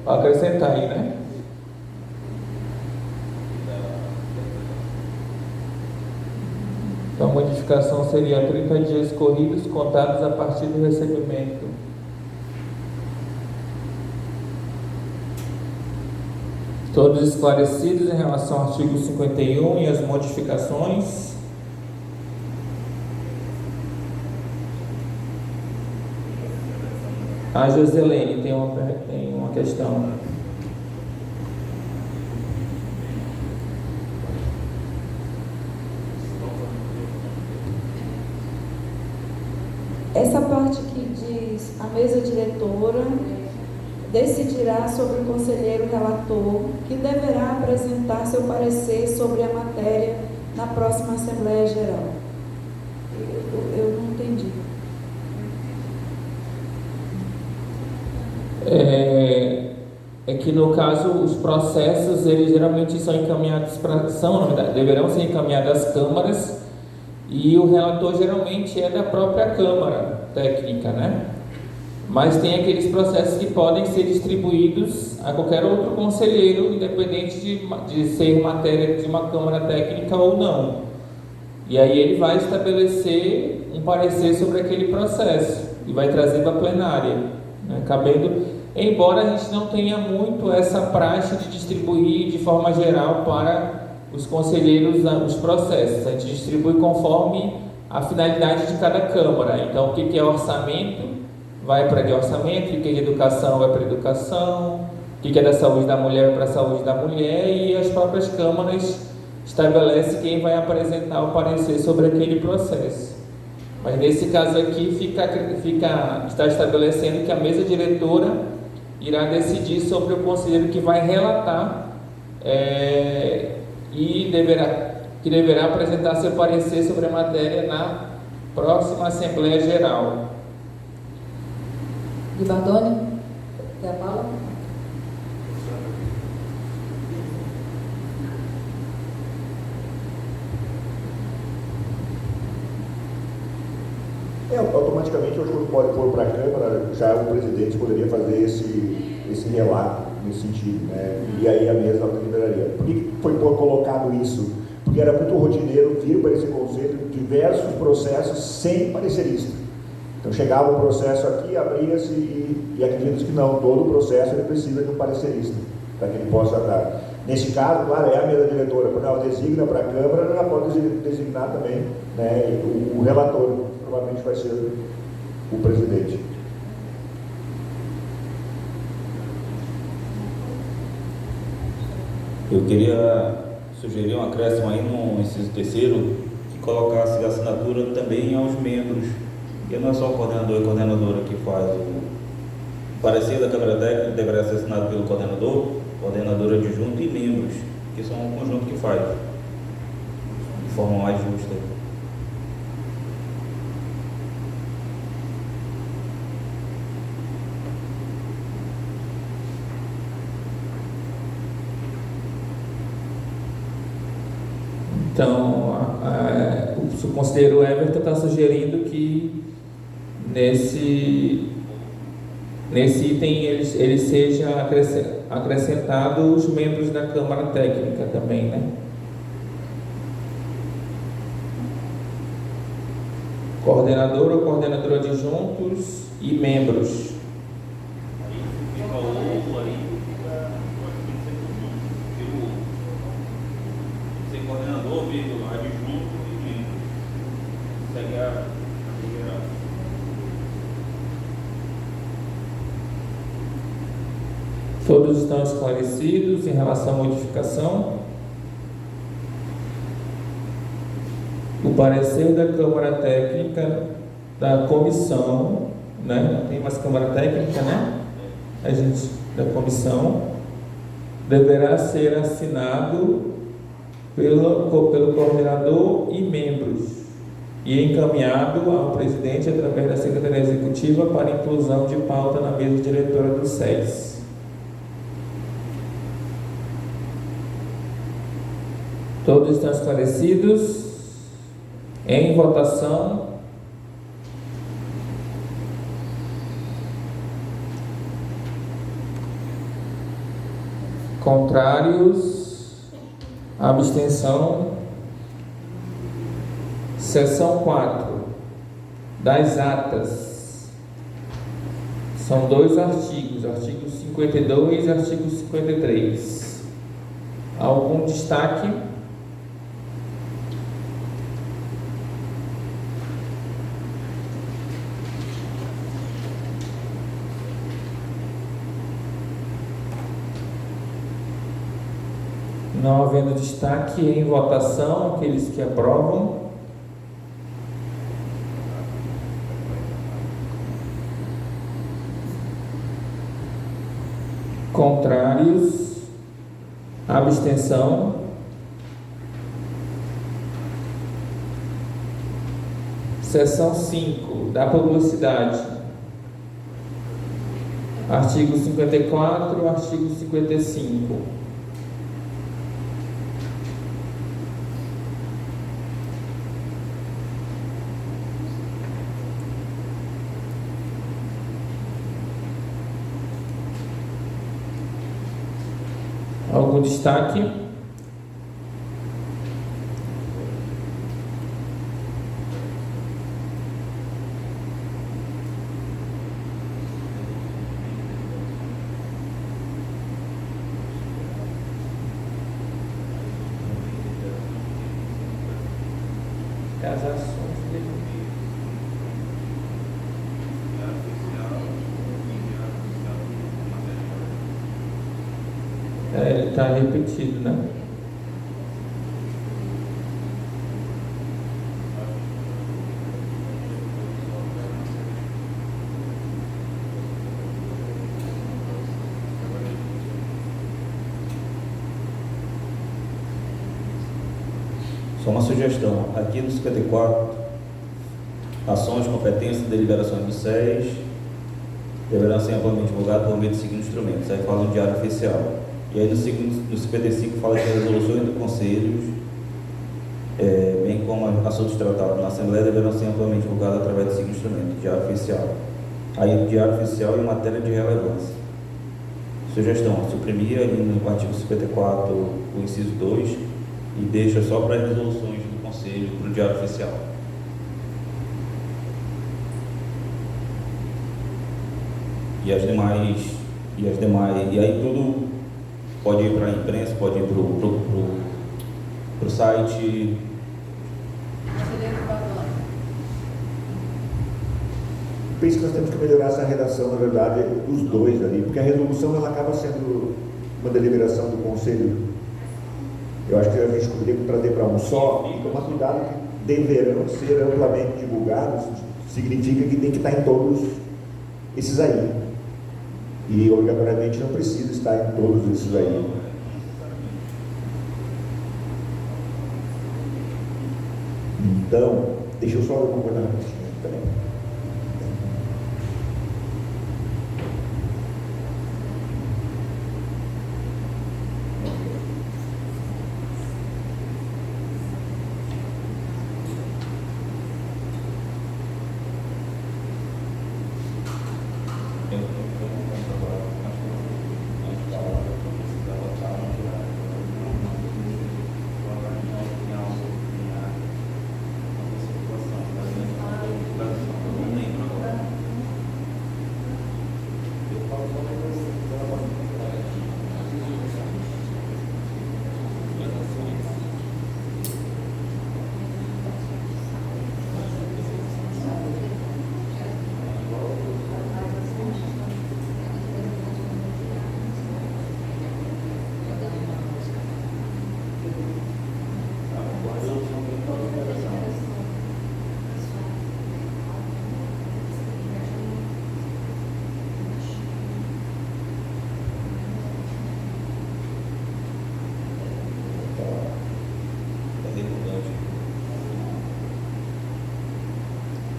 acrescentar aí, né? Então a modificação seria 30 dias corridos contados a partir do recebimento. Todos esclarecidos em relação ao artigo 51 e as modificações? A Joselene tem uma questão. Essa parte que diz a mesa diretora decidirá sobre o conselheiro relator, que deverá apresentar seu parecer sobre a matéria na próxima Assembleia Geral. Eu não entendi. É que no caso os processos eles geralmente são encaminhados deverão ser encaminhados às câmaras, e o relator geralmente é da própria Câmara Técnica, né? Mas tem aqueles processos que podem ser distribuídos a qualquer outro conselheiro, independente de ser matéria de uma Câmara Técnica ou não. E aí ele vai estabelecer um parecer sobre aquele processo e vai trazer para a plenária, né? Embora a gente não tenha muito essa praxe de distribuir de forma geral para os conselheiros os processos, a gente distribui conforme a finalidade de cada Câmara. Então, o que é orçamento vai para de orçamento, o que é de educação vai para educação, o que é da saúde da mulher vai para a saúde da mulher, e as próprias câmaras estabelecem quem vai apresentar o parecer sobre aquele processo. Mas nesse caso aqui está estabelecendo que a mesa diretora irá decidir sobre o conselheiro que vai relatar e deverá apresentar seu parecer sobre a matéria na próxima Assembleia Geral. De Bardoni, quer a palavra? Automaticamente, hoje, quando pode pôr para a Câmara, já o presidente poderia fazer esse relato nesse sentido, né? E aí a mesa deliberaria. Por que foi colocado isso? Porque era muito rotineiro vir para esse conselho diversos processos sem parecerista. Então chegava o processo aqui, abria-se e acredito que não, todo o processo ele precisa de um parecerista, para que ele possa dar. Nesse caso, claro, é a mesa diretora, quando ela designa para a Câmara, ela pode designar também, né, o relator, provavelmente vai ser o presidente. Eu queria sugerir um acréscimo aí no inciso 3º, que colocasse a assinatura também aos membros, porque não é só o coordenador e coordenadora que faz o parecer da Câmara Técnica, deverá ser assinado pelo coordenador, coordenador adjunto e membros, que são um conjunto que faz, de forma mais justa. Então, o conselheiro Everton está sugerindo que nesse item ele seja acrescentado os membros da Câmara Técnica também, né? Coordenador ou coordenador adjuntos e membros. Coordenador, adjunto e membro. Segue a geral. Todos estão esclarecidos em relação à modificação? O parecer da Câmara Técnica da comissão, né? Tem mais Câmara Técnica, né? A gente, da comissão, deverá ser assinado pelo coordenador e membros e encaminhado ao presidente através da Secretaria Executiva para inclusão de pauta na mesa diretora do SES. Todos estão esclarecidos? Em votação. Contrários? Abstenção. Seção 4 das atas. São 2 artigos, artigo 52 e artigo 53. Algum destaque? Não havendo destaque, em votação, aqueles que aprovam. Contrários. Abstenção. Seção 5 da publicidade. Artigo 54, artigo 55. Algum destaque? As ações dele. Ele está repetido, né? Só uma sugestão, aqui no 54, ações, competências e deliberações do SES deverão ser amplamente divulgadas por meio de seguintes instrumentos. Aí fala no Diário Oficial. E aí no 55 fala que as resoluções do Conselho, bem como assuntos tratados na Assembleia, deverão ser amplamente divulgados através do seguinte instrumento, Diário Oficial. Aí o Diário Oficial em matéria de relevância. Sugestão, suprimir ali no artigo 54 o inciso 2 e deixa só para as resoluções do Conselho, para o Diário Oficial. E aí tudo pode ir para a imprensa, pode ir para o site. Penso que nós temos que melhorar essa redação, na verdade, dos dois ali, porque a resolução ela acaba sendo uma deliberação do Conselho Eu acho que a gente poderia trazer para um só e tomar cuidado que deverão ser amplamente divulgados, significa que tem que estar em todos esses aí. E obrigatoriamente não precisa estar em todos esses aí. Então, deixa eu só concordar também.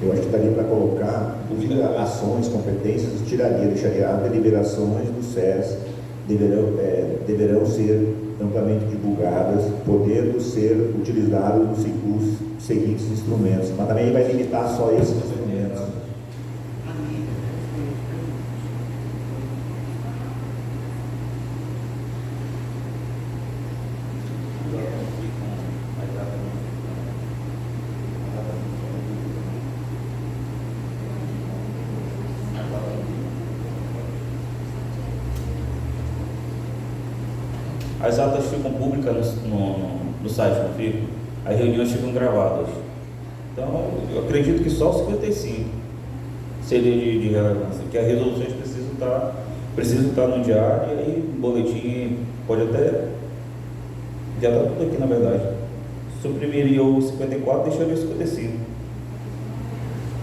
Eu acho que daria para colocar, inclusive, ações, competências, deixaria as deliberações do SES deverão ser amplamente divulgadas, podendo ser utilizados os seguintes instrumentos, mas também vai limitar só esses instrumentos. As atas ficam públicas no site, não ficam? As reuniões ficam gravadas. Então, eu acredito que só 55 seria de relevância, que as resoluções precisam estar no diário, e aí o boletim pode até... Já está tudo aqui, na verdade. Suprimiria o 54 e deixaria o 55.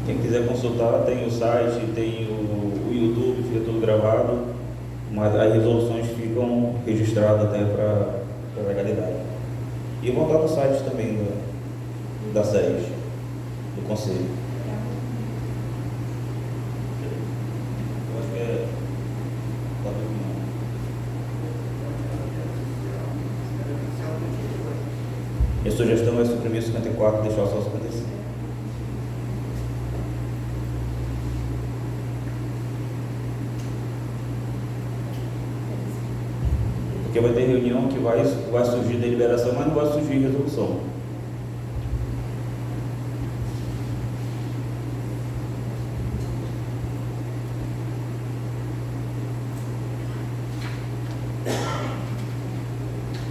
Quem quiser consultar, tem o site, tem o YouTube, fica tudo gravado. Mas as resoluções ficam registradas até para legalidade. E vão estar no site também da SES, do Conselho. Eu acho que é... Minha sugestão é suprimir 54 e deixar só 55. Porque vai ter reunião que vai surgir deliberação, mas não vai surgir resolução.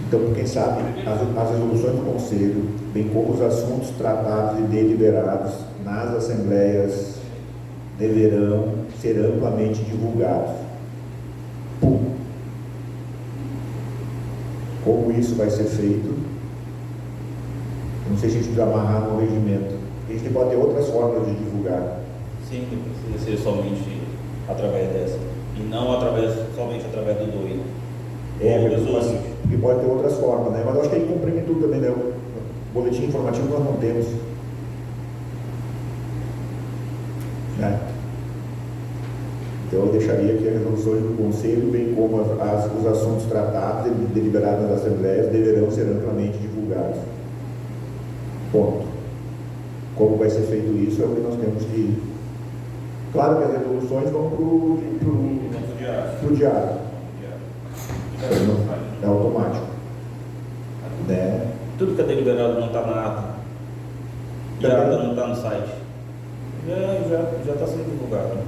Então, quem sabe, as resoluções do Conselho, bem como os assuntos tratados e deliberados nas assembleias, deverão ser amplamente divulgados. Como isso vai ser feito? Não sei se a gente precisa amarrar no regimento. A gente pode ter outras formas de divulgar. Sim, não precisa ser somente através dessa. E não somente através do DOI. Porque pode ter outras formas, né? Mas eu acho que tem que cumprir tudo também, né? O boletim informativo nós não temos. Né? Então eu deixaria aqui as resoluções do Conselho, bem como os assuntos tratados e deliberados nas assembleias, deverão ser amplamente divulgados. Ponto. Como vai ser feito isso é o que nós temos que... Claro que as resoluções vão para o diário. É automático. Né? Tudo que é deliberado não está na ata. E a ata não está no site. Já está sendo divulgado.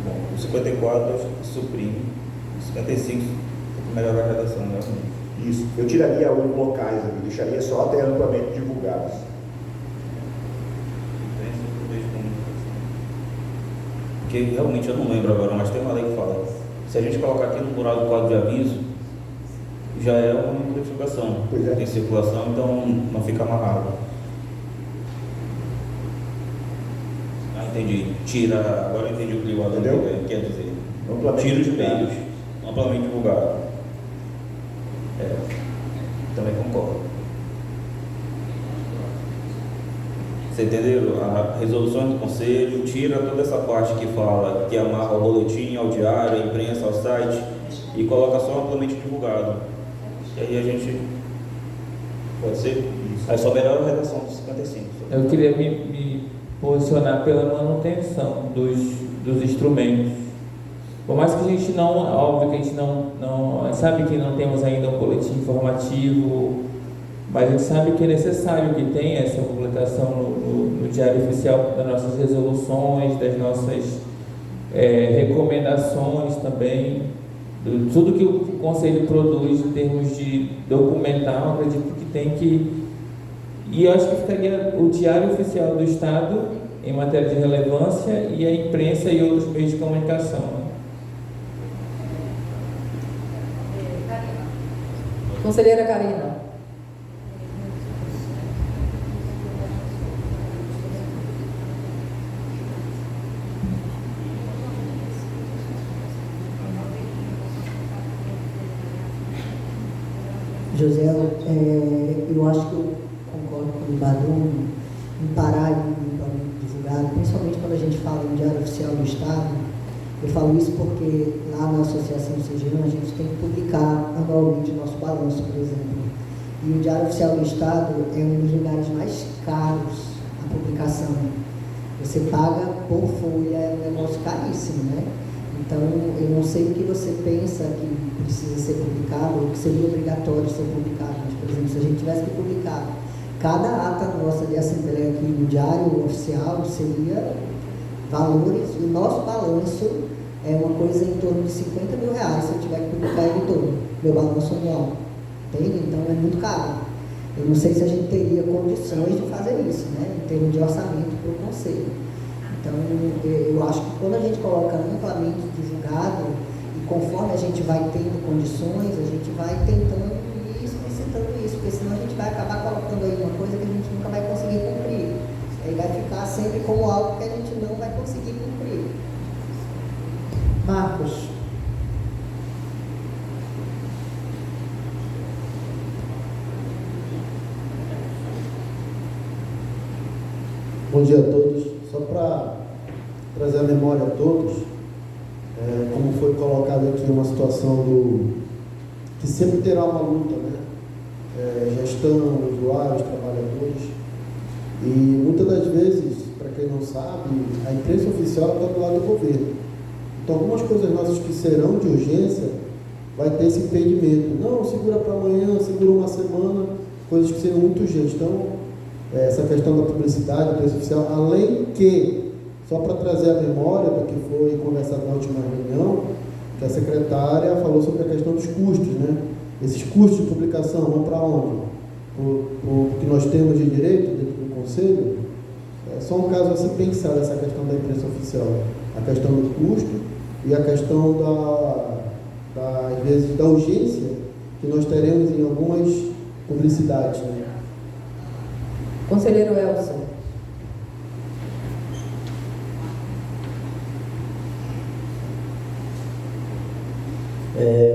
Bom, o 54 suprime. O 55 melhorar a redação, né? Isso. Eu tiraria os locais aqui, deixaria só até amplamente divulgados. porque realmente eu não lembro agora, mas tem uma lei que fala, se a gente colocar aqui no mural do quadro de aviso, já é uma notificação em circulação, então não fica amarrado. Entendi. Agora eu entendi o que o Adão quer dizer. Tira os meios, amplamente divulgado. Também concordo. Você entendeu? A resolução do conselho tira toda essa parte que fala, que amarra ao boletim, ao diário, à imprensa, ao site e coloca só amplamente divulgado. E aí a gente pode ser. Aí só melhora a redação dos 55. Eu queria me posicionar pela manutenção dos instrumentos. Por mais que a gente não, óbvio que a gente não sabe que não temos ainda um boletim informativo, mas a gente sabe que é necessário que tenha essa publicação no Diário Oficial das nossas resoluções, das nossas recomendações também, tudo que o Conselho produz em termos de documental, eu acredito que tem que. E eu acho que ficaria o Diário Oficial do Estado em matéria de relevância e a imprensa e outros meios de comunicação. Conselheira Karina. José, eu acho que eu concordo com o Badum em parar e divulgar, principalmente quando a gente fala em Diário Oficial do Estado. Eu falo isso porque lá na Associação CGM a gente tem que publicar anualmente o nosso balanço, por exemplo. E o Diário Oficial do Estado é um dos lugares mais caros a publicação. Você paga por folha, é um negócio caríssimo, né? Então, eu não sei o que você pensa que precisa ser publicado, ou que seria obrigatório ser publicado. Mas, por exemplo, se a gente tivesse que publicar cada ata nossa de assembleia aqui no Diário Oficial, seria valores, e o nosso balanço é uma coisa em torno de R$50 mil, se eu tiver que publicar ele todo, meu balanço anual. Entende? Então, é muito caro. Eu não sei se a gente teria condições de fazer isso, né, em termos de orçamento para o Conselho. Então, eu acho que quando a gente coloca amplamente divulgado, e conforme a gente vai tendo condições, a gente vai tentando ir explicitando isso, porque senão a gente vai acabar colocando aí uma coisa que a gente nunca vai conseguir cumprir. Aí vai ficar sempre como algo que a gente não vai conseguir cumprir. Marcos. Bom dia a todos. Só para trazer a memória a todos, como foi colocado aqui uma situação que sempre terá uma luta, né? Gestão, usuários, trabalhadores, e muitas das vezes, para quem não sabe, a imprensa oficial está do lado do governo. Então, algumas coisas nossas que serão de urgência, vai ter esse impedimento. Não, segura para amanhã, segura uma semana, coisas que seriam muito urgentes. Então, essa questão da publicidade, da imprensa oficial, além que, só para trazer a memória do que foi conversado na última reunião, que a secretária falou sobre a questão dos custos, né? Esses custos de publicação vão para onde? O que nós temos de direito dentro do Conselho? É só um caso a se pensar dessa questão da imprensa oficial. A questão do custo e a questão às vezes, da urgência que nós teremos em algumas publicidades, né? Conselheiro Elson.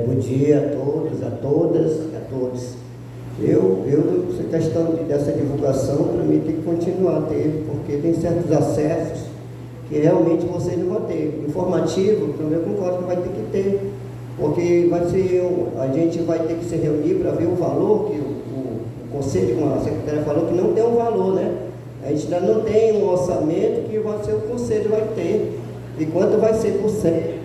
Bom dia a todos, a todas e a todos. Essa questão dessa divulgação, para mim, tem que continuar a ter, porque tem certos acessos que realmente vocês não vão ter. Informativo, também eu concordo que vai ter que ter, porque a gente vai ter que se reunir para ver o valor que o Conselho, como a secretária falou, que não tem um valor, né? A gente ainda não tem um orçamento que vai ser o Conselho vai ter. E quanto vai ser por cento?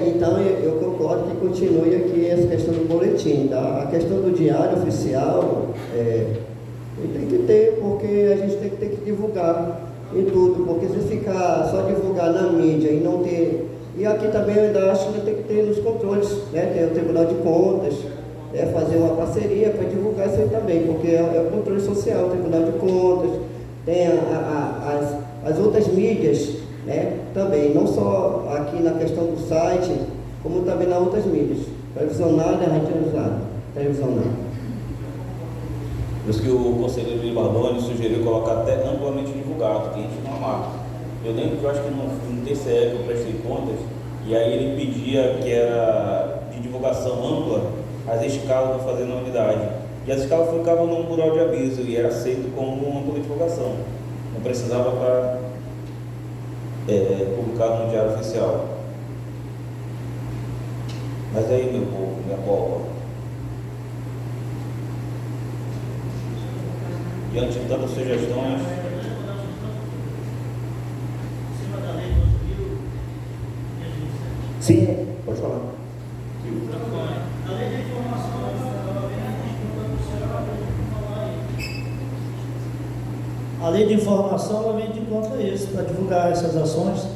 Então, eu concordo que continue aqui essa questão do boletim. A questão do diário oficial tem que ter, porque a gente tem que divulgar em tudo. Porque se ficar só divulgar na mídia e não ter E aqui também eu ainda acho que tem que ter nos controles, né? Tem o Tribunal de Contas, né? Fazer uma parceria para divulgar isso aí também, porque é o controle social, o Tribunal de Contas, tem as outras mídias, né? Também, não só aqui na questão do site, como também nas outras mídias, televisionada e televisionada. Por isso que o conselheiro Libardoni sugeriu colocar até amplamente divulgado, que a gente não marca. Eu lembro que eu acho que no TCE que eu prestei contas, e aí ele pedia que era de divulgação ampla as escalas para fazer na unidade. E as escalas ficavam num mural de aviso e era aceito como ampla divulgação. Não precisava para publicar no Diário Oficial. Mas aí, meu povo, minha povo, diante de tantas sugestões, sim, pode falar. A lei de informação, a lei de informação ela vem de conta isso, para divulgar essas ações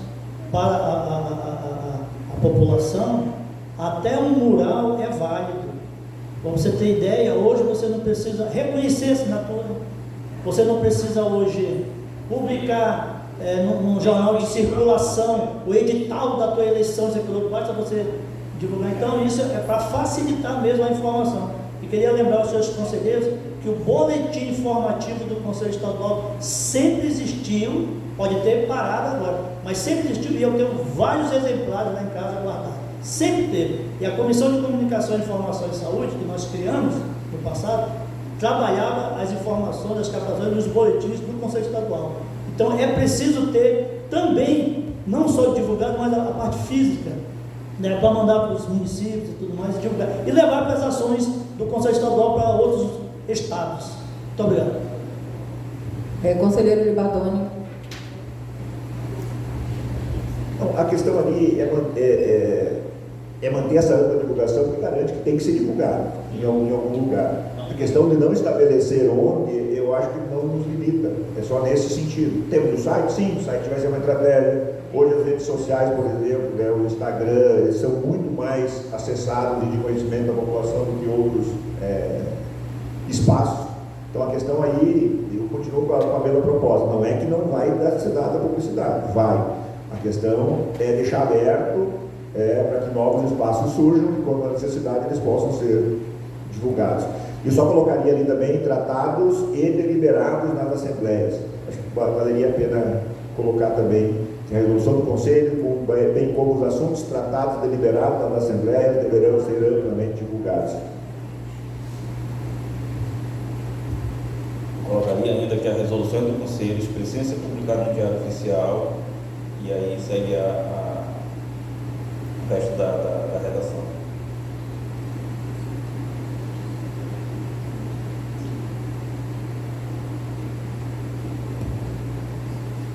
para a população. Até um mural é válido. Para você ter ideia, hoje você não precisa reconhecer a assinatura, você não precisa hoje publicar num jornal de circulação o edital da tua eleição, basta você divulgar. Então isso é para facilitar mesmo a informação. E queria lembrar aos seus conselheiros que o boletim informativo do Conselho Estadual sempre existiu, pode ter parado agora, mas sempre existiu, e eu tenho vários exemplares lá em casa guardados. Sempre teve. E a Comissão de Comunicação, Informação e Saúde, que nós criamos no passado, trabalhava as informações, as captações nos boletins do Conselho Estadual. Então é preciso ter também, não só divulgar, mas a parte física, né, para mandar para os municípios e tudo mais, divulgar. E levar para as ações do Conselho Estadual para outros estados. Muito obrigado. Conselheiro Libardoni. A questão ali é manter essa ampla divulgação, que garante que tem que ser divulgado em algum lugar. A questão de não estabelecer onde, eu acho que não nos limita, é só nesse sentido. Temos o site? Sim, o site vai ser uma estratégia. Hoje as redes sociais, por exemplo, né, o Instagram, eles são muito mais acessados e de conhecimento da população do que outros espaços. Então a questão aí, eu continuo com a mesma proposta, não é que não vai ser dada publicidade, vai. A questão é deixar aberto para que novos espaços surjam e, quando há necessidade, eles possam ser divulgados. E só colocaria ali também tratados e deliberados nas assembleias. Acho que valeria a pena colocar também a resolução do Conselho, bem como os assuntos tratados e deliberados nas assembleias deverão ser amplamente divulgados. Colocaria ainda que a resolução do Conselho precisa ser publicada no Diário Oficial, e aí segue o resto da redação.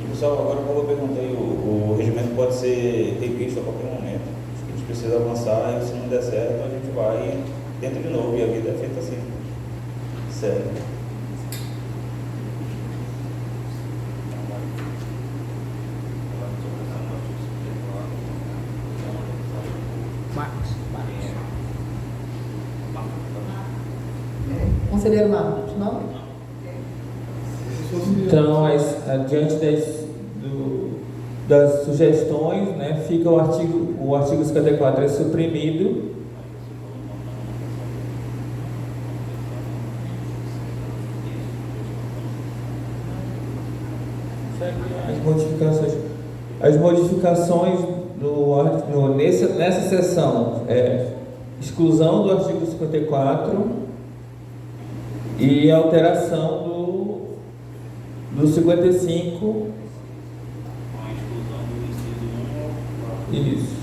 E pessoal, agora como eu perguntei, o regimento pode ser revisto a qualquer momento. Acho que a gente precisa avançar, e se não der certo, a gente vai dentro de novo, e a vida é feita assim. Sério. Conselheiro Marcos, não? Então, diante das sugestões, né, fica o artigo 54 é suprimido. As modificações nessa seção exclusão do artigo 54 e alteração do 55. Isso.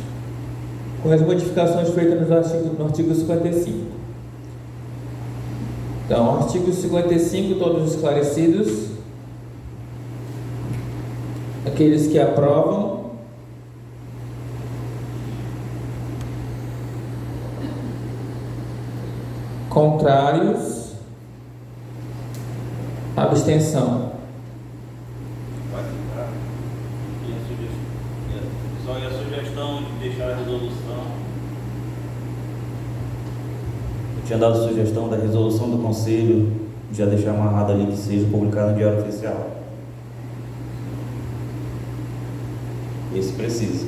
Com as modificações feitas no artigo 55. Então, artigo 55, todos esclarecidos. Aqueles que aprovam. Contrários. Abstenção. Vai ficar. E a sugestão tinha dado sugestão da resolução do Conselho, já deixar amarrado ali que seja publicado no Diário Oficial. Esse precisa.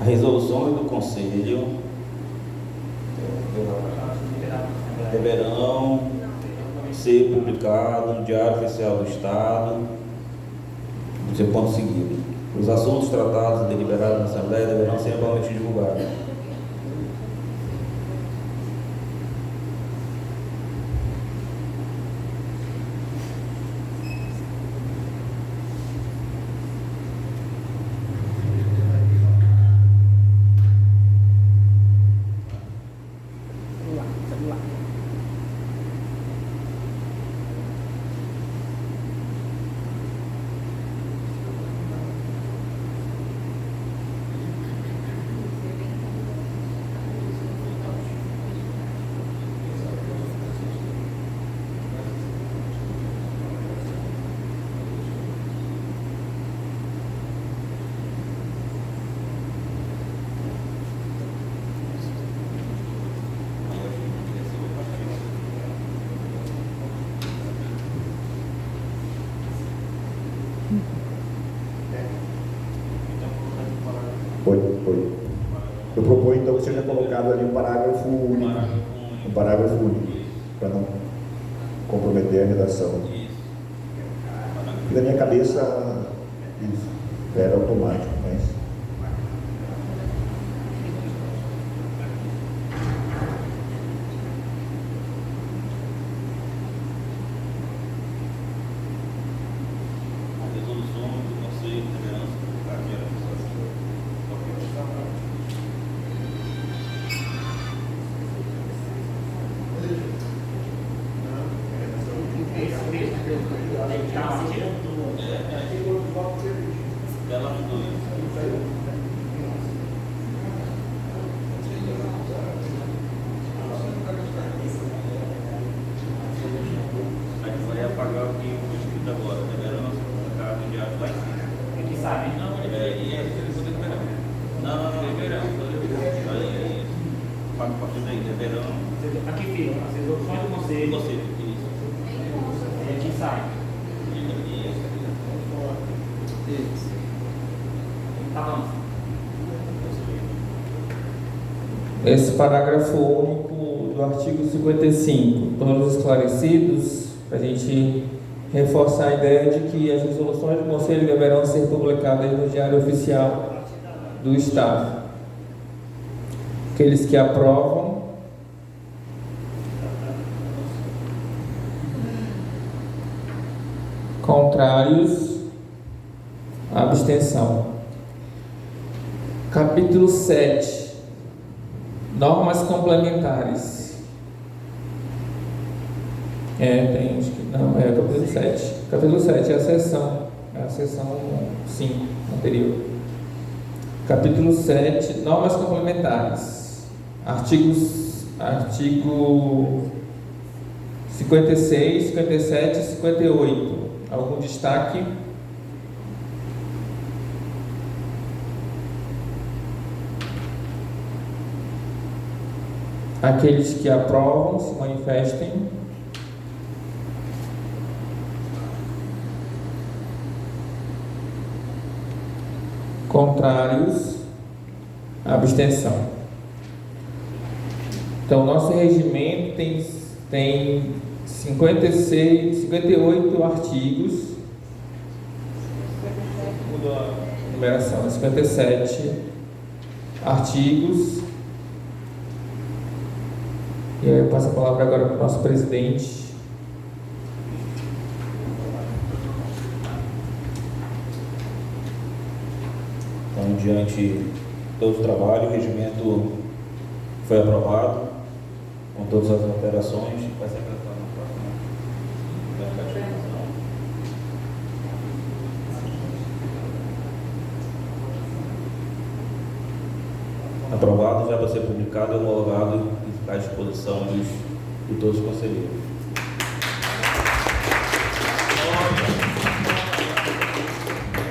A resolução do Conselho deverão ser publicado no Diário Oficial do Estado, no seu ponto seguido. Os assuntos tratados e deliberados na Assembleia deverão ser amplamente divulgados. Foi. Eu proponho então que seja colocado ali um parágrafo único, para não comprometer a redação. E na minha cabeça, isso era automático, mas... Esse parágrafo único do artigo 55, todos esclarecidos, para a gente reforçar a ideia de que as resoluções do Conselho deverão ser publicadas no Diário Oficial do Estado. Aqueles que aprovam, contrários, abstenção. Capítulo 7. Normas complementares. Tem acho que não, é o capítulo 7. Capítulo 7 é a seção 5 anterior. Capítulo 7, normas complementares. Artigo 56, 57 e 58. Algum destaque? Aqueles que aprovam se manifestem. Contrários, abstenção. Então, nosso regimento tem 58 artigos. Mudou a numeração, 57 artigos. E aí eu passo a palavra agora para o nosso presidente. Então, diante de todo o trabalho, o regimento foi aprovado com todas as alterações. Vai ser apresentado na próxima. Aprovado, já vai ser publicado e homologado e ficar à disposição de todos os conselheiros.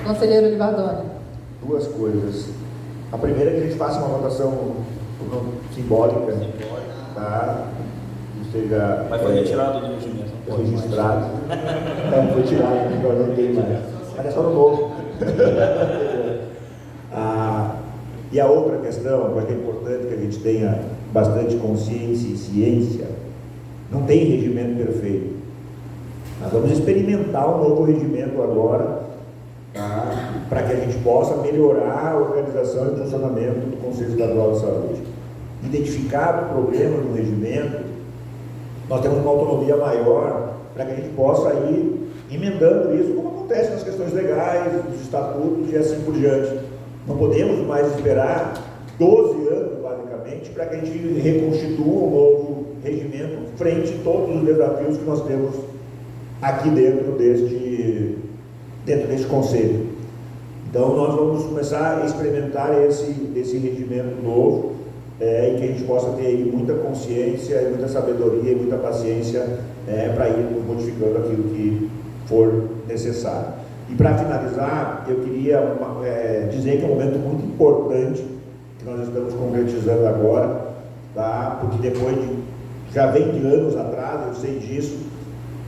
Conselheiro Libardoni. Duas coisas. A primeira é que a gente faça uma votação simbólica, tá? Ou seja, Mas foi retirado do regimento. Registrado. Foi tirado, agora não tem mais. Mas é só no novo. E a outra questão, que é importante que a gente tenha bastante consciência e ciência, não tem regimento perfeito. Nós vamos experimentar um novo regimento agora, tá? Para que a gente possa melhorar a organização e funcionamento do Conselho Estadual de Saúde. Identificado o problema no regimento, nós temos uma autonomia maior para que a gente possa ir emendando isso, como acontece nas questões legais, dos estatutos e assim por diante. Não podemos mais esperar 12 anos, basicamente, para que a gente reconstitua um novo regimento frente a todos os desafios que nós temos aqui dentro deste conselho. Então, nós vamos começar a experimentar esse regimento novo, e que a gente possa ter aí muita consciência, muita sabedoria e muita paciência para ir modificando aquilo que for necessário. E para finalizar, eu queria dizer que é um momento muito importante que nós estamos concretizando agora, tá? Porque depois de, já vem de anos atrás, eu sei disso,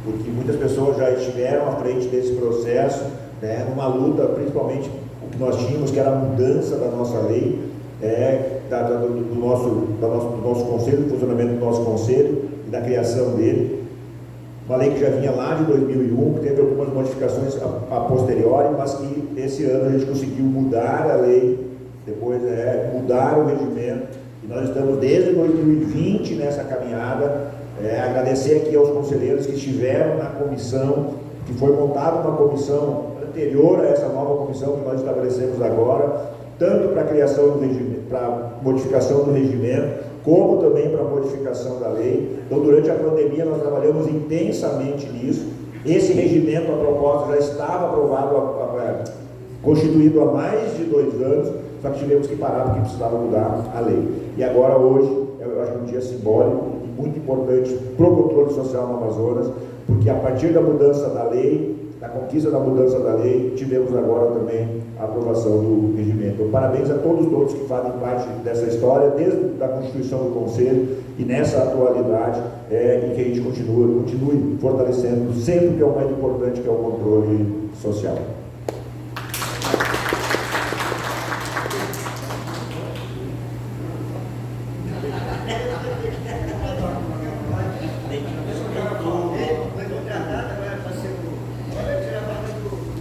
porque muitas pessoas já estiveram à frente desse processo, né? Numa luta, principalmente o que nós tínhamos, que era a mudança da nossa lei, do nosso conselho, do funcionamento do nosso conselho e da criação dele. Uma lei que já vinha lá de 2001, que teve algumas modificações a posteriori, mas que esse ano a gente conseguiu mudar a lei, depois mudar o regimento, e nós estamos desde 2020 nessa caminhada. Agradecer aqui aos conselheiros que estiveram na comissão, que foi montada uma comissão anterior a essa nova comissão que nós estabelecemos agora, tanto para a criação do regimento, para a modificação do regimento, como também para a modificação da lei. Então, durante a pandemia, nós trabalhamos intensamente nisso. Esse regimento, a propósito, já estava aprovado, constituído há mais de 2 anos, só que tivemos que parar porque precisava mudar a lei. E agora, hoje, eu acho um dia simbólico e muito importante para o controle social no Amazonas, porque a partir da mudança da lei, da conquista da mudança da lei, tivemos agora também a aprovação do regimento. Então, parabéns a todos que fazem parte dessa história, desde a constituição do Conselho e nessa atualidade, e que a gente continue fortalecendo sempre que é o mais importante, que é o controle social.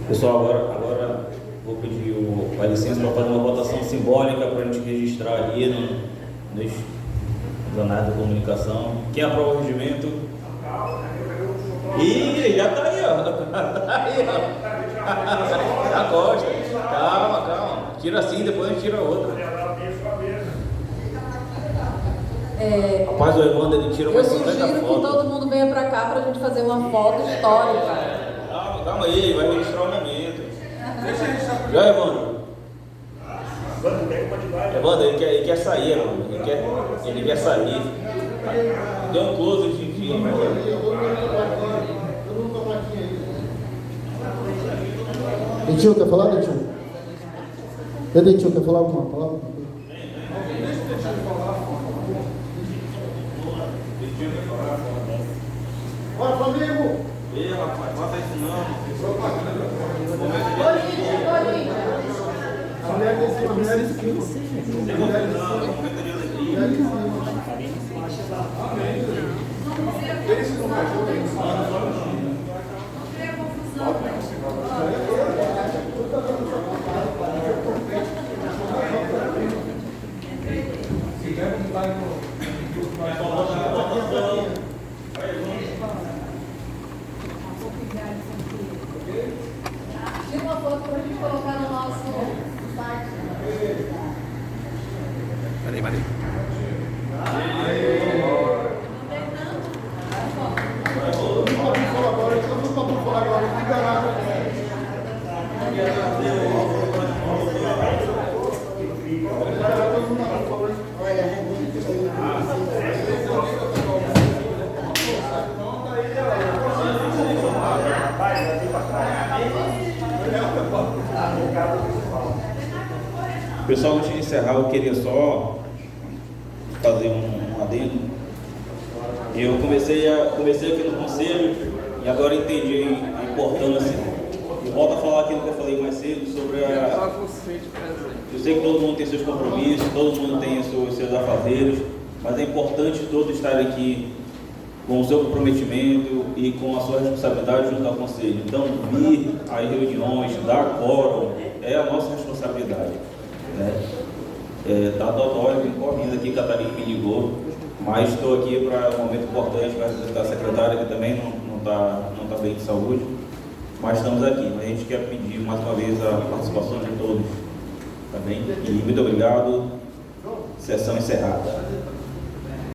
Pessoal, agora vou pedir a licença para fazer uma votação simbólica para a gente registrar aí nos jornais da comunicação. Quem aprova o regimento? Ih, já está aí, ó. Tá aí, ó. Já gosta. Calma. Tira assim, depois a gente tira outra. Rapaz, o Evandro, ele tira Eu umas 50 sugiro fotos. que todo mundo venha para cá para a gente fazer uma foto histórica. Calma aí, vai registrar o momento. Já, Evandro? Evandro, ele quer sair, mano. Ele quer sair. Deu um close de fim. Dentinho, quer falar, Dentinho? Dentinho, quer falar alguma palavra? Bora, Flamengo! Ei, rapaz, bota isso não. A mulher desse Tira uma foto para a gente colocar no nosso site. Peraí. Pessoal, antes de encerrar, eu queria só fazer um adendo. Eu comecei aqui no conselho e agora entendi a importância. E volto a falar aquilo que eu falei mais cedo sobre a... Eu sei que todo mundo tem seus compromissos, todo mundo tem seus afazeres, mas é importante todos estarem aqui com o seu comprometimento e com a sua responsabilidade junto ao conselho. Então, vir às reuniões, dar quórum, é a nossa responsabilidade. Tá dodói, vim correndo aqui, Catarina me ligou, mas estou aqui para um momento importante para representar a secretária, que também não tá bem de saúde, mas estamos aqui. A gente quer pedir mais uma vez a participação de todos, tá bem? E muito obrigado, sessão encerrada.